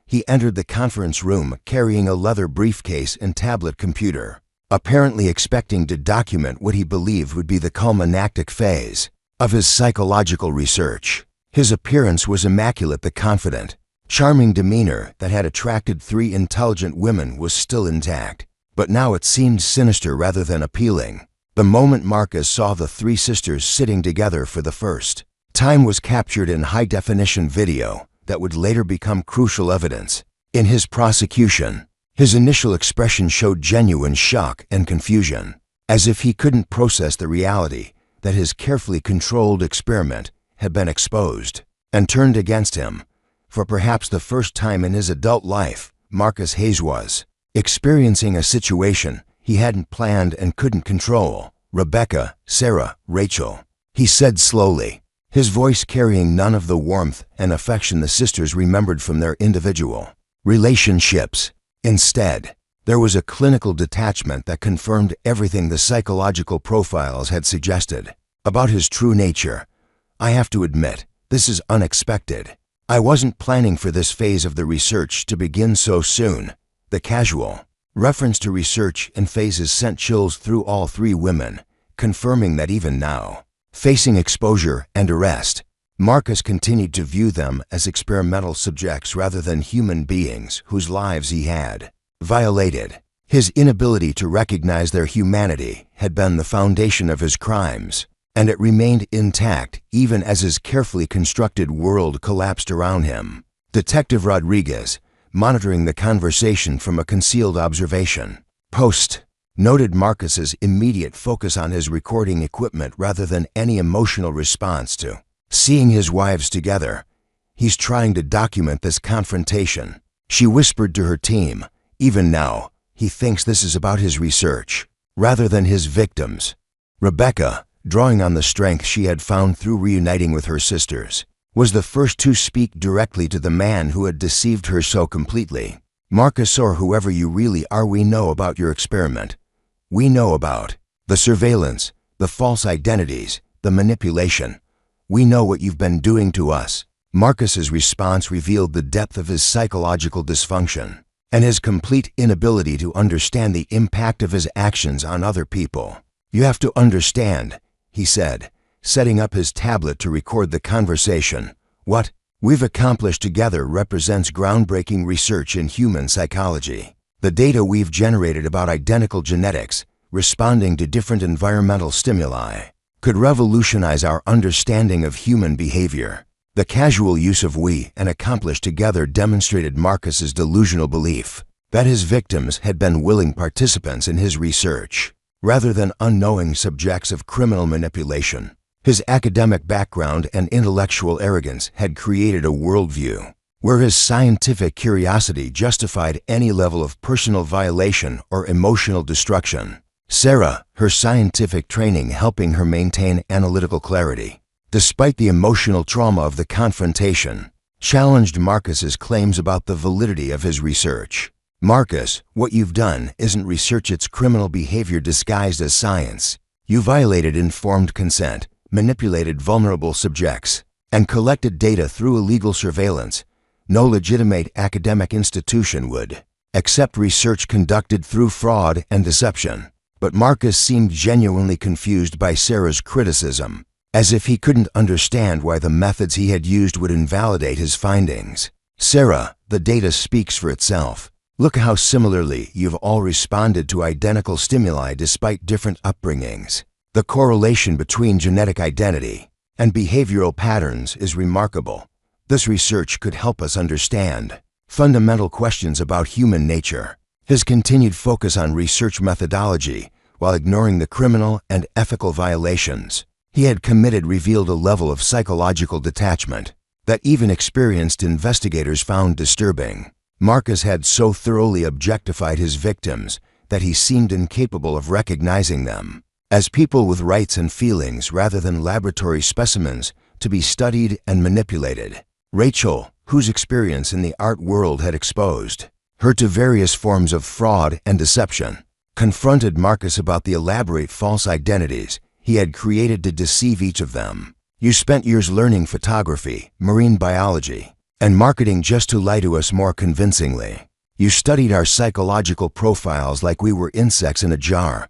He entered the conference room carrying a leather briefcase and tablet computer, apparently expecting to document what he believed would be the culminactic phase of his psychological research. His appearance was immaculate. The confident, charming demeanor that had attracted three intelligent women was still intact, but now it seemed sinister rather than appealing. The moment Marcus saw the three sisters sitting together for the first time was captured in high-definition video that would later become crucial evidence in his prosecution. His initial expression showed genuine shock and confusion, as if he couldn't process the reality that his carefully controlled experiment had been exposed and turned against him. For perhaps the first time in his adult life, Marcus Hayes was experiencing a situation he hadn't planned and couldn't control. "Rebecca, Sarah, Rachel," he said slowly, his voice carrying none of the warmth and affection the sisters remembered from their individual relationships. Instead, there was a clinical detachment that confirmed everything the psychological profiles had suggested about his true nature. I have to admit, this is unexpected. I wasn't planning for this phase of the research to begin so soon. The casual reference to research and phases sent chills through all three women, confirming that even now, facing exposure and arrest, Marcus continued to view them as experimental subjects rather than human beings whose lives he had violated. His inability to recognize their humanity had been the foundation of his crimes, and it remained intact even as his carefully constructed world collapsed around him. Detective Rodriguez, monitoring the conversation from a concealed observation post, noted Marcus's immediate focus on his recording equipment rather than any emotional response to seeing his wives together. He's trying to document this confrontation, she whispered to her team. Even now, he thinks this is about his research, rather than his victims. Rebecca, drawing on the strength she had found through reuniting with her sisters, was the first to speak directly to the man who had deceived her so completely. Marcus, or whoever you really are, we know about your experiment. We know about the surveillance, the false identities, the manipulation. We know what you've been doing to us. Marcus's response revealed the depth of his psychological dysfunction and his complete inability to understand the impact of his actions on other people. You have to understand, he said, setting up his tablet to record the conversation. What we've accomplished together represents groundbreaking research in human psychology. The data we've generated about identical genetics, responding to different environmental stimuli, could revolutionize our understanding of human behavior. The casual use of "we" and "accomplished together" demonstrated Marcus's delusional belief that his victims had been willing participants in his research, rather than unknowing subjects of criminal manipulation. His academic background and intellectual arrogance had created a worldview where his scientific curiosity justified any level of personal violation or emotional destruction. Sarah, her scientific training helping her maintain analytical clarity, despite the emotional trauma of the confrontation, challenged Marcus's claims about the validity of his research. Marcus, what you've done isn't research, it's criminal behavior disguised as science. You violated informed consent, manipulated vulnerable subjects, and collected data through illegal surveillance. No legitimate academic institution would accept research conducted through fraud and deception. But Marcus seemed genuinely confused by Sarah's criticism, as if he couldn't understand why the methods he had used would invalidate his findings. Sarah, the data speaks for itself. Look how similarly you've all responded to identical stimuli despite different upbringings. The correlation between genetic identity and behavioral patterns is remarkable. This research could help us understand fundamental questions about human nature. His continued focus on research methodology, while ignoring the criminal and ethical violations he had committed, revealed a level of psychological detachment that even experienced investigators found disturbing. Marcus had so thoroughly objectified his victims that he seemed incapable of recognizing them as people with rights and feelings rather than laboratory specimens to be studied and manipulated. Rachel, whose experience in the art world had exposed her to various forms of fraud and deception, confronted Marcus about the elaborate false identities he had created to deceive each of them. You spent years learning photography, marine biology, and marketing just to lie to us more convincingly. You studied our psychological profiles like we were insects in a jar.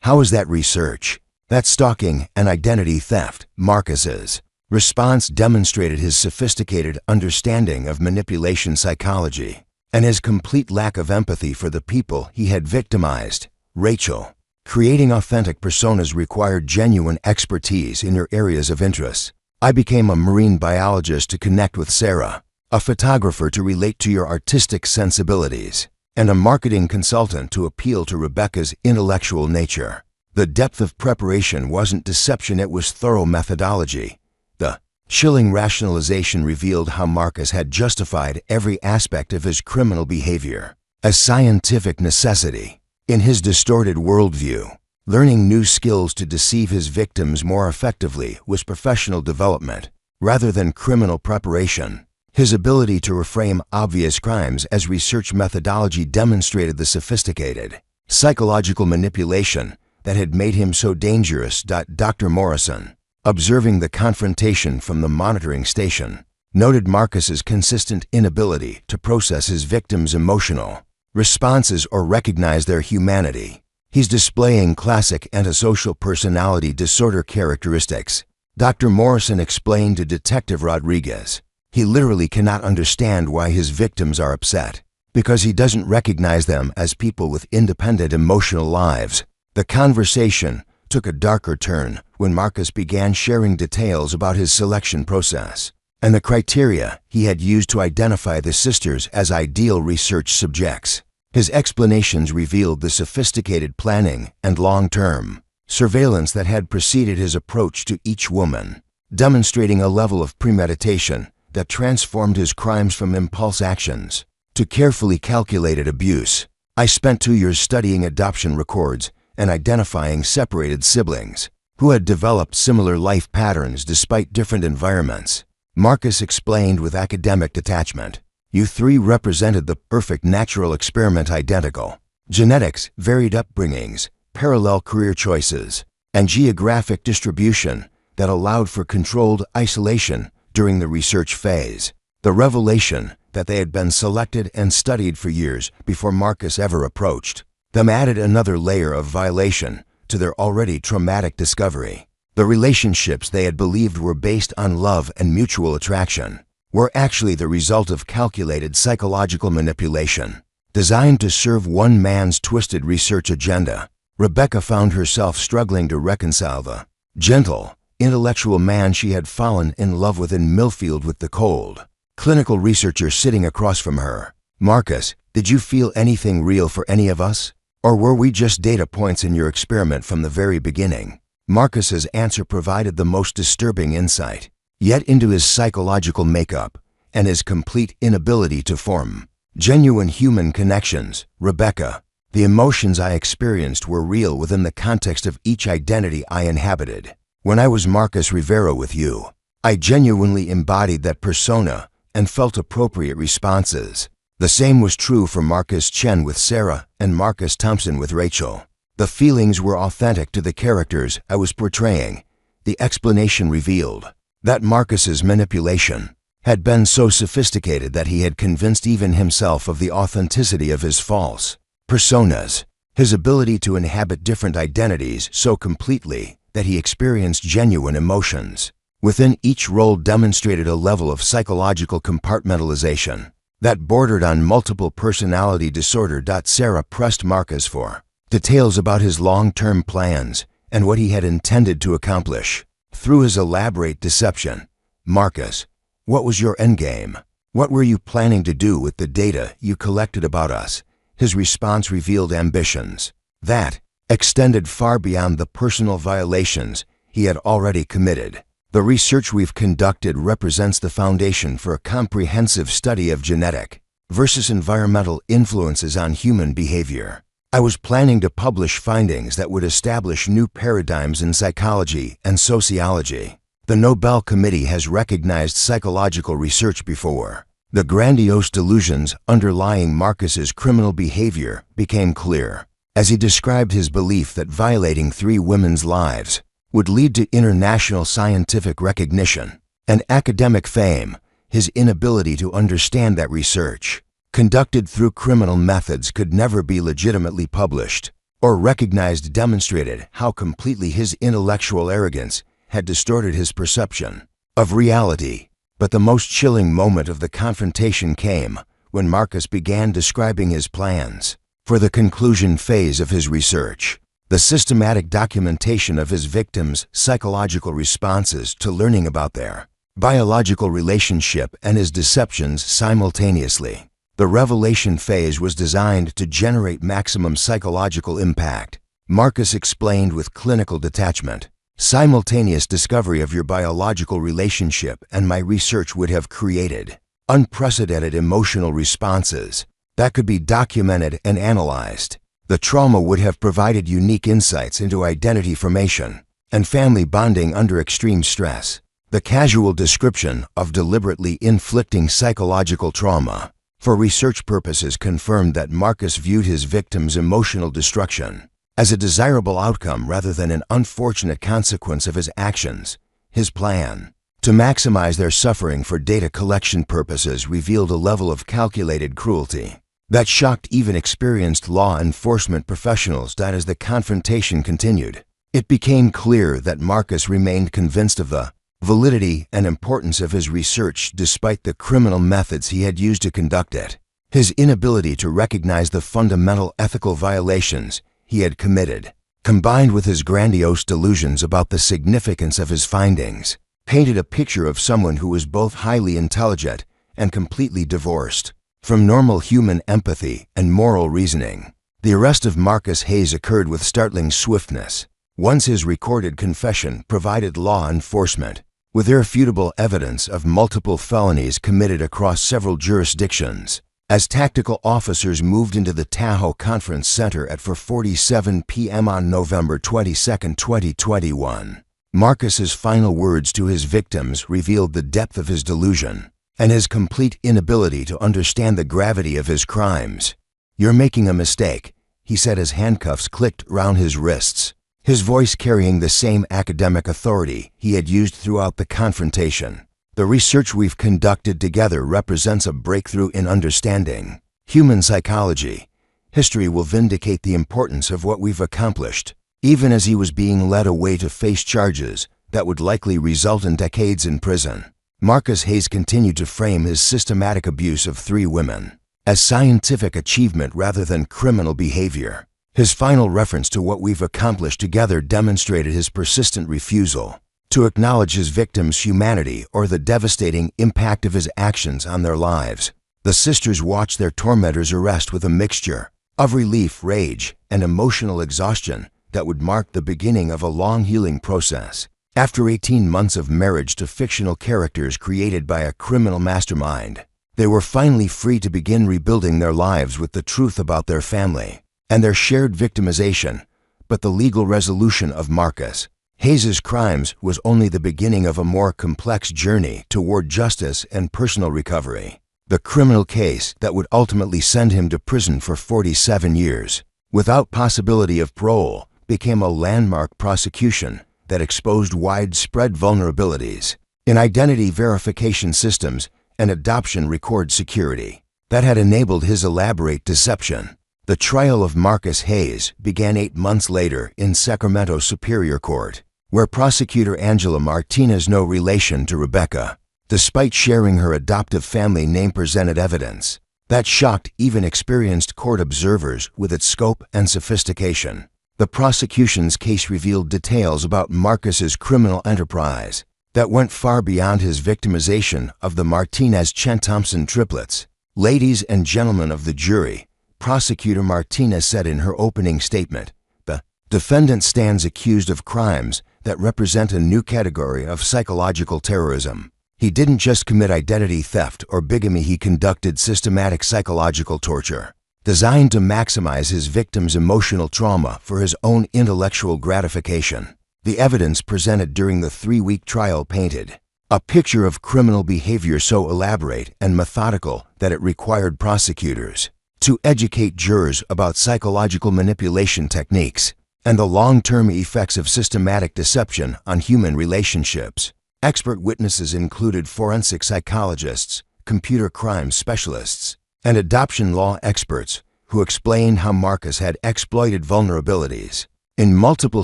How is that research? That's stalking and identity theft. Marcus's response demonstrated his sophisticated understanding of manipulation psychology and his complete lack of empathy for the people he had victimized. Rachel, creating authentic personas required genuine expertise in your areas of interest. I became a marine biologist to connect with Sarah, a photographer to relate to your artistic sensibilities, and a marketing consultant to appeal to Rebecca's intellectual nature. The depth of preparation wasn't deception, it was thorough methodology. The chilling rationalization revealed how Marcus had justified every aspect of his criminal behavior as scientific necessity. In his distorted worldview, Learning new skills to deceive his victims more effectively was professional development, rather than criminal preparation. His ability to reframe obvious crimes as research methodology demonstrated the sophisticated, psychological manipulation that had made him so dangerous. Dr. Morrison, observing the confrontation from the monitoring station, noted Marcus's consistent inability to process his victims' emotional responses or recognize their humanity. He's displaying classic antisocial personality disorder characteristics, Dr. Morrison explained to Detective Rodriguez. He literally cannot understand why his victims are upset, because he doesn't recognize them as people with independent emotional lives. The conversation took a darker turn when Marcus began sharing details about his selection process and the criteria he had used to identify the sisters as ideal research subjects. His explanations revealed the sophisticated planning and long-term surveillance that had preceded his approach to each woman, demonstrating a level of premeditation that transformed his crimes from impulse actions to carefully calculated abuse. I spent 2 years studying adoption records and identifying separated siblings who had developed similar life patterns despite different environments. Marcus explained with academic detachment. You three represented the perfect natural experiment: identical genetics, varied upbringings, parallel career choices, and geographic distribution that allowed for controlled isolation during the research phase. The revelation that they had been selected and studied for years before Marcus ever approached them added another layer of violation to their already traumatic discovery. The relationships they had believed were based on love and mutual attraction were actually the result of calculated psychological manipulation, designed to serve one man's twisted research agenda. Rebecca found herself struggling to reconcile the gentle, intellectual man she had fallen in love with in Millfield with the cold, clinical researcher sitting across from her. Marcus, did you feel anything real for any of us? Or were we just data points in your experiment from the very beginning? Marcus's answer provided the most disturbing insight yet into his psychological makeup and his complete inability to form genuine human connections. Rebecca, the emotions I experienced were real within the context of each identity I inhabited. When I was Marcus Rivera with you, I genuinely embodied that persona and felt appropriate responses. The same was true for Marcus Chen with Sarah and Marcus Thompson with Rachel. The feelings were authentic to the characters I was portraying. The explanation revealed that Marcus's manipulation had been so sophisticated that he had convinced even himself of the authenticity of his false personas. His ability to inhabit different identities so completely that he experienced genuine emotions within each role demonstrated a level of psychological compartmentalization that bordered on multiple personality disorder. Sarah pressed Marcus for details about his long-term plans and what he had intended to accomplish through his elaborate deception. Marcus, what was your endgame? What were you planning to do with the data you collected about us? His response revealed ambitions that extended far beyond the personal violations he had already committed. The research we've conducted represents the foundation for a comprehensive study of genetic versus environmental influences on human behavior. I was planning to publish findings that would establish new paradigms in psychology and sociology. The Nobel Committee has recognized psychological research before. The grandiose delusions underlying Marcus's criminal behavior became clear as he described his belief that violating 3 women's lives would lead to international scientific recognition and academic fame. His inability to understand that research conducted through criminal methods could never be legitimately published or recognized demonstrated how completely his intellectual arrogance had distorted his perception of reality. But the most chilling moment of the confrontation came when Marcus began describing his plans for the conclusion phase of his research. The systematic documentation of his victims' psychological responses to learning about their biological relationship and his deceptions simultaneously. The revelation phase was designed to generate maximum psychological impact. Marcus explained with clinical detachment. Simultaneous discovery of your biological relationship and my research would have created unprecedented emotional responses that could be documented and analyzed. The trauma would have provided unique insights into identity formation and family bonding under extreme stress. The casual description of deliberately inflicting psychological trauma for research purposes confirmed that Marcus viewed his victims' emotional destruction as a desirable outcome rather than an unfortunate consequence of his actions. His plan to maximize their suffering for data collection purposes revealed a level of calculated cruelty that shocked even experienced law enforcement professionals. That as the confrontation continued, it became clear that Marcus remained convinced of the validity and importance of his research despite the criminal methods he had used to conduct it. His inability to recognize the fundamental ethical violations he had committed, combined with his grandiose delusions about the significance of his findings, painted a picture of someone who was both highly intelligent and completely divorced from normal human empathy and moral reasoning. The arrest of Marcus Hayes occurred with startling swiftness. Once his recorded confession provided law enforcement with irrefutable evidence of multiple felonies committed across several jurisdictions. As tactical officers moved into the Tahoe Conference Center at 4:47 p.m. on November 22, 2021, Marcus's final words to his victims revealed the depth of his delusion and his complete inability to understand the gravity of his crimes. "You're making a mistake," he said as handcuffs clicked round his wrists, his voice carrying the same academic authority he had used throughout the confrontation. "The research we've conducted together represents a breakthrough in understanding human psychology. History will vindicate the importance of what we've accomplished." Even as he was being led away to face charges that would likely result in decades in prison, Marcus Hayes continued to frame his systematic abuse of 3 women as scientific achievement rather than criminal behavior. His final reference to what we've accomplished together demonstrated his persistent refusal to acknowledge his victims' humanity or the devastating impact of his actions on their lives. The sisters watched their tormentors arrest with a mixture of relief, rage, and emotional exhaustion that would mark the beginning of a long healing process. After 18 months of marriage to fictional characters created by a criminal mastermind, they were finally free to begin rebuilding their lives with the truth about their family and their shared victimization. But the legal resolution of Marcus Hayes' crimes was only the beginning of a more complex journey toward justice and personal recovery. The criminal case that would ultimately send him to prison for 47 years, without possibility of parole, became a landmark prosecution that exposed widespread vulnerabilities in identity verification systems and adoption record security that had enabled his elaborate deception. The trial of Marcus Hayes began 8 months later in Sacramento Superior Court, where prosecutor Angela Martinez, no relation to Rebecca, despite sharing her adoptive family name, presented evidence that shocked even experienced court observers with its scope and sophistication. The prosecution's case revealed details about Marcus's criminal enterprise that went far beyond his victimization of the Martinez-Chen Thompson triplets. "Ladies and gentlemen of the jury," Prosecutor Martinez said in her opening statement, "the defendant stands accused of crimes that represent a new category of psychological terrorism. He didn't just commit identity theft or bigamy, he conducted systematic psychological torture designed to maximize his victims' emotional trauma for his own intellectual gratification." The evidence presented during the 3-week trial painted a picture of criminal behavior so elaborate and methodical that it required prosecutors to educate jurors about psychological manipulation techniques and the long-term effects of systematic deception on human relationships. Expert witnesses included forensic psychologists, computer crime specialists, and adoption law experts who explained how Marcus had exploited vulnerabilities in multiple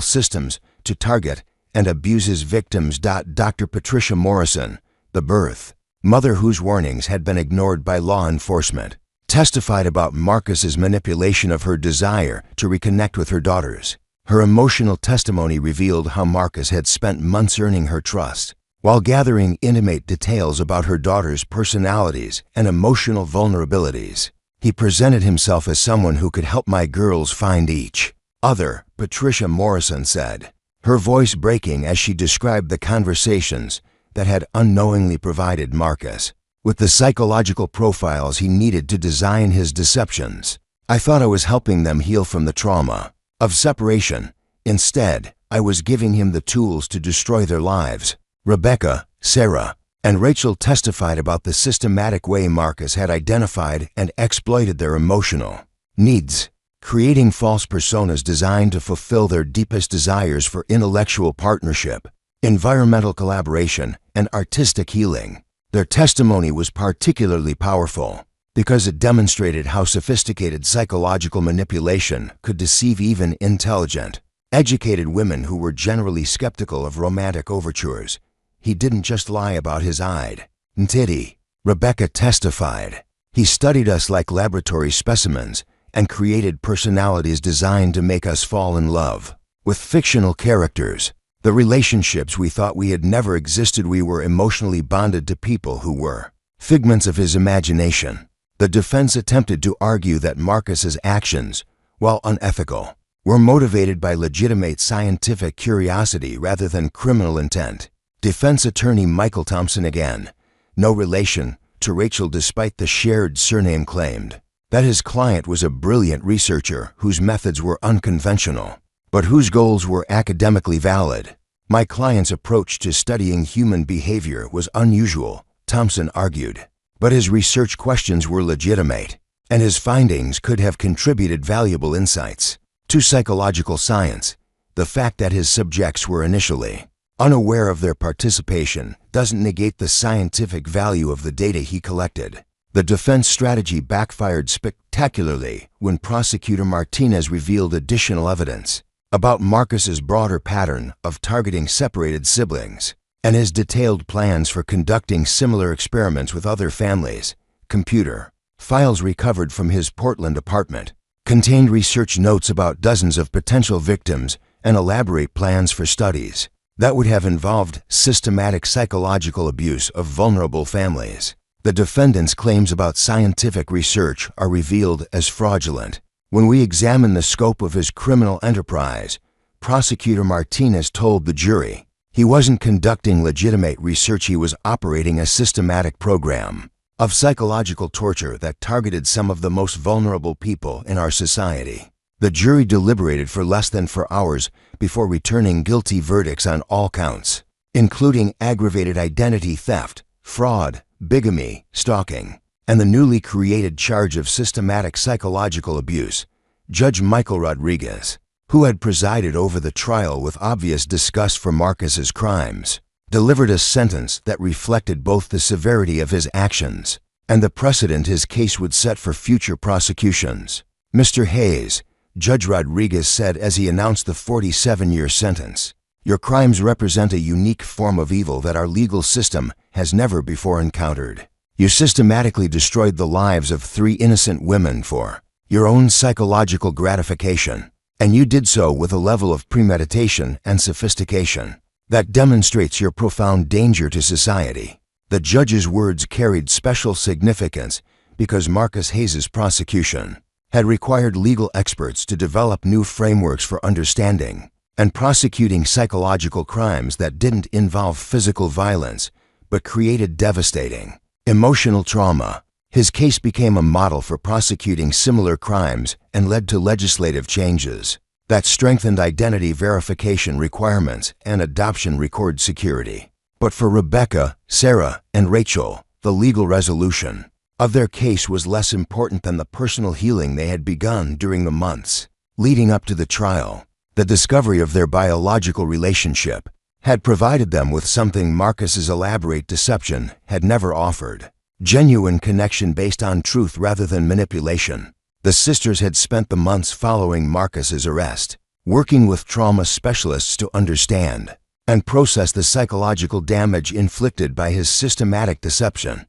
systems to target and abuse his victims. Dr. Patricia Morrison, the birth mother whose warnings had been ignored by law enforcement, testified about Marcus's manipulation of her desire to reconnect with her daughters. Her emotional testimony revealed how Marcus had spent months earning her trust while gathering intimate details about her daughters' personalities and emotional vulnerabilities. "He presented himself as someone who could help my girls find each other," Patricia Morrison said, her voice breaking as she described the conversations that had unknowingly provided Marcus with the psychological profiles he needed to design his deceptions. I thought I was helping them heal from the trauma of separation. Instead, I was giving him the tools to destroy their lives. Rebecca, Sarah, and Rachel testified about the systematic way Marcus had identified and exploited their emotional needs, creating false personas designed to fulfill their deepest desires for intellectual partnership, environmental collaboration, and artistic healing. Their testimony was particularly powerful because it demonstrated how sophisticated psychological manipulation could deceive even intelligent, educated women who were generally skeptical of romantic overtures. He didn't just lie about his identity, Rebecca testified. He studied us like laboratory specimens and created personalities designed to make us fall in love with fictional characters. The relationships we thought we had never existed, we were emotionally bonded to people who were figments of his imagination. The defense attempted to argue that Marcus's actions, while unethical, were motivated by legitimate scientific curiosity rather than criminal intent. Defense attorney Michael Thompson, again, no relation to Rachel despite the shared surname, claimed that his client was a brilliant researcher whose methods were unconventional, but whose goals were academically valid. My client's approach to studying human behavior was unusual, Thompson argued, but his research questions were legitimate, and his findings could have contributed valuable insights to psychological science. The fact that his subjects were initially unaware of their participation doesn't negate the scientific value of the data he collected. The defense strategy backfired spectacularly when prosecutor Martinez revealed additional evidence about Marcus's broader pattern of targeting separated siblings and his detailed plans for conducting similar experiments with other families. Computer files recovered from his Portland apartment contained research notes about dozens of potential victims and elaborate plans for studies that would have involved systematic psychological abuse of vulnerable families. The defendant's claims about scientific research are revealed as fraudulent. When we examine the scope of his criminal enterprise, prosecutor Martinez told the jury he wasn't conducting legitimate research, he was operating a systematic program of psychological torture that targeted some of the most vulnerable people in our society. The jury deliberated for less than 4 hours before returning guilty verdicts on all counts, including aggravated identity theft, fraud, bigamy, stalking, and the newly created charge of systematic psychological abuse. Judge Michael Rodriguez, who had presided over the trial with obvious disgust for Marcus's crimes, delivered a sentence that reflected both the severity of his actions and the precedent his case would set for future prosecutions. Mr. Hayes, Judge Rodriguez said as he announced the 47-year sentence, "Your crimes represent a unique form of evil that our legal system has never before encountered. You systematically destroyed the lives of 3 innocent women for your own psychological gratification, and you did so with a level of premeditation and sophistication that demonstrates your profound danger to society." The judge's words carried special significance because Marcus Hayes's prosecution had required legal experts to develop new frameworks for understanding and prosecuting psychological crimes that didn't involve physical violence but created devastating emotional trauma. His case became a model for prosecuting similar crimes and led to legislative changes that strengthened identity verification requirements and adoption record security. But for Rebecca, Sarah, and Rachel, the legal resolution of their case was less important than the personal healing they had begun during the months leading up to the trial. The discovery of their biological relationship had provided them with something Marcus's elaborate deception had never offered: genuine connection based on truth rather than manipulation. The sisters had spent the months following Marcus's arrest, working with trauma specialists to understand and process the psychological damage inflicted by his systematic deception.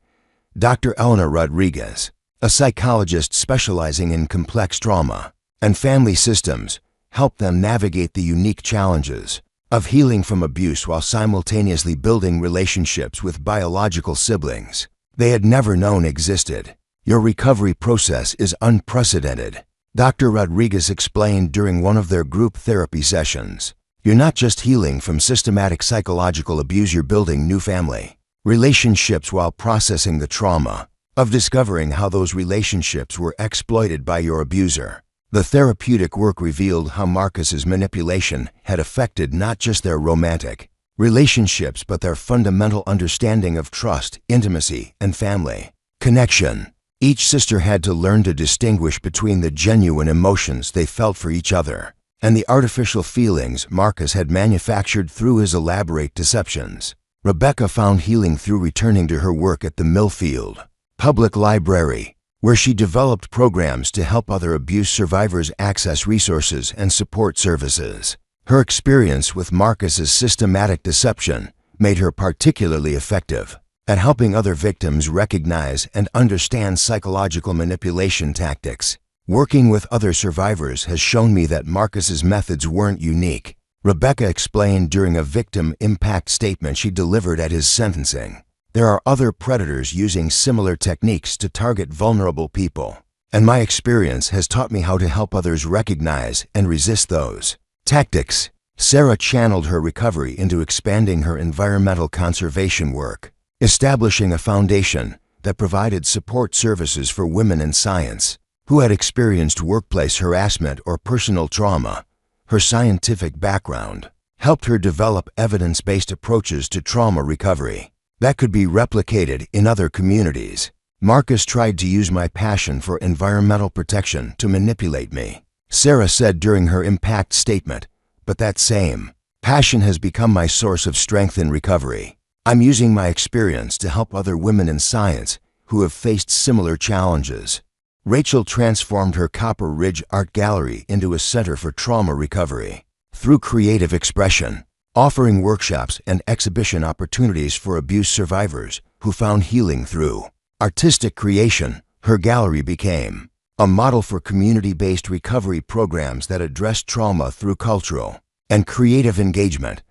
Dr. Eleanor Rodriguez, a psychologist specializing in complex trauma and family systems, helped them navigate the unique challenges of healing from abuse while simultaneously building relationships with biological siblings they had never known existed. "Your recovery process is unprecedented," Dr. Rodriguez explained during one of their group therapy sessions. "You're not just healing from systematic psychological abuse, you're building new family relationships while processing the trauma of discovering how those relationships were exploited by your abuser. The therapeutic work revealed how Marcus's manipulation had affected not just their romantic relationships but their fundamental understanding of trust, intimacy, and family connection. Each sister had to learn to distinguish between the genuine emotions they felt for each other and the artificial feelings Marcus had manufactured through his elaborate deceptions. Rebecca found healing through returning to her work at the Millfield Public Library, where she developed programs to help other abuse survivors access resources and support services. Her experience with Marcus's systematic deception made her particularly effective at helping other victims recognize and understand psychological manipulation tactics. Working with other survivors has shown me that Marcus's methods weren't unique, Rebecca explained during a victim impact statement she delivered at his sentencing. There are other predators using similar techniques to target vulnerable people, and my experience has taught me how to help others recognize and resist those tactics. Sarah channeled her recovery into expanding her environmental conservation work, establishing a foundation that provided support services for women in science who had experienced workplace harassment or personal trauma. Her scientific background helped her develop evidence-based approaches to trauma recovery that could be replicated in other communities. Marcus tried to use my passion for environmental protection to manipulate me, Sarah said during her impact statement, but that same passion has become my source of strength in recovery. I'm using my experience to help other women in science who have faced similar challenges. Rachel transformed her Copper Ridge Art Gallery into a center for trauma recovery through creative expression, offering workshops and exhibition opportunities for abuse survivors who found healing through artistic creation. Her gallery became a model for community-based recovery programs that address trauma through cultural and creative engagement.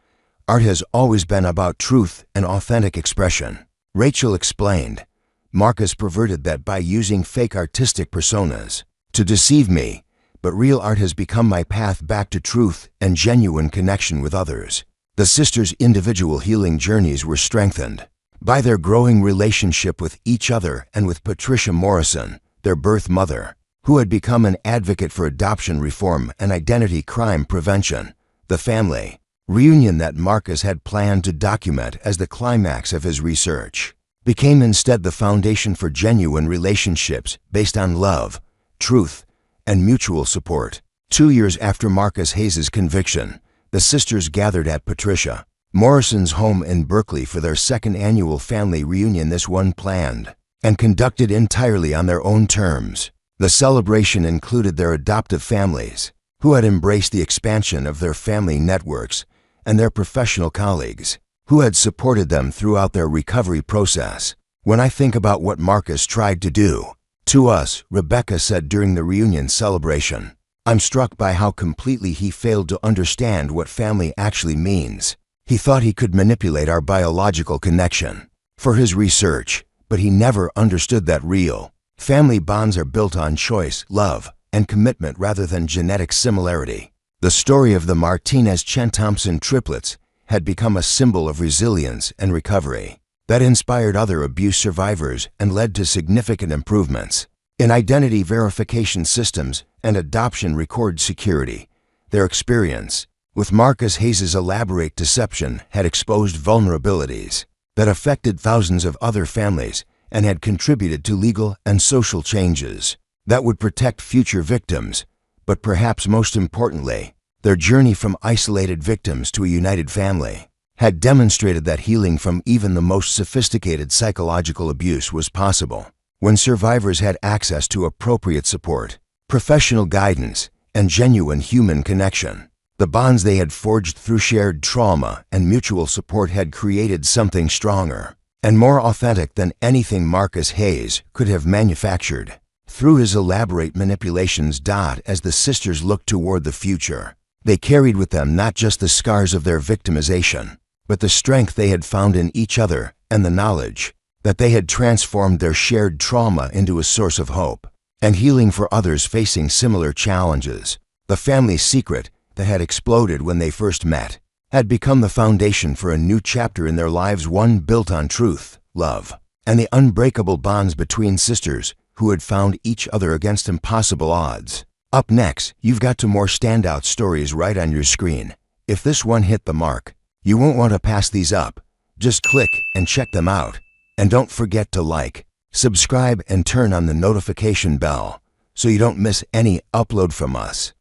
Art has always been about truth and authentic expression, Rachel explained. Marcus perverted that by using fake artistic personas to deceive me, but real art has become my path back to truth and genuine connection with others. The sisters' individual healing journeys were strengthened by their growing relationship with each other and with Patricia Morrison, their birth mother, who had become an advocate for adoption reform and identity crime prevention. The family reunion that Marcus had planned to document as the climax of his research became instead the foundation for genuine relationships based on love, truth, and mutual support. 2 years after Marcus Hayes' conviction, the sisters gathered at Patricia Morrison's home in Berkeley for their second annual family reunion, this one planned and conducted entirely on their own terms. The celebration included their adoptive families, who had embraced the expansion of their family networks, and their professional colleagues, who had supported them throughout their recovery process. When I think about what Marcus tried to do to us, Rebecca said during the reunion celebration, I'm struck by how completely he failed to understand what family actually means. He thought he could manipulate our biological connection for his research, but he never understood that real family bonds are built on choice, love, and commitment rather than genetic similarity. The story of the Martinez-Chen-Thompson triplets had become a symbol of resilience and recovery that inspired other abuse survivors and led to significant improvements in identity verification systems and adoption record security. Their experience with Marcus Hayes' elaborate deception had exposed vulnerabilities that affected thousands of other families and had contributed to legal and social changes that would protect future victims. But perhaps most importantly, their journey from isolated victims to a united family had demonstrated that healing from even the most sophisticated psychological abuse was possible when survivors had access to appropriate support, professional guidance, and genuine human connection. The bonds they had forged through shared trauma and mutual support had created something stronger and more authentic than anything Marcus Hayes could have manufactured. Through his elaborate manipulations, as the sisters looked toward the future, they carried with them not just the scars of their victimization, but the strength they had found in each other and the knowledge that they had transformed their shared trauma into a source of hope and healing for others facing similar challenges. The family secret that had exploded when they first met had become the foundation for a new chapter in their lives, one built on truth, love, and the unbreakable bonds between sisters who had found each other against impossible odds. Up next, you've got two more standout stories right on your screen. If this one hit the mark, you won't want to pass these up. Just click and check them out. And don't forget to like, subscribe, and turn on the notification bell so you don't miss any upload from us.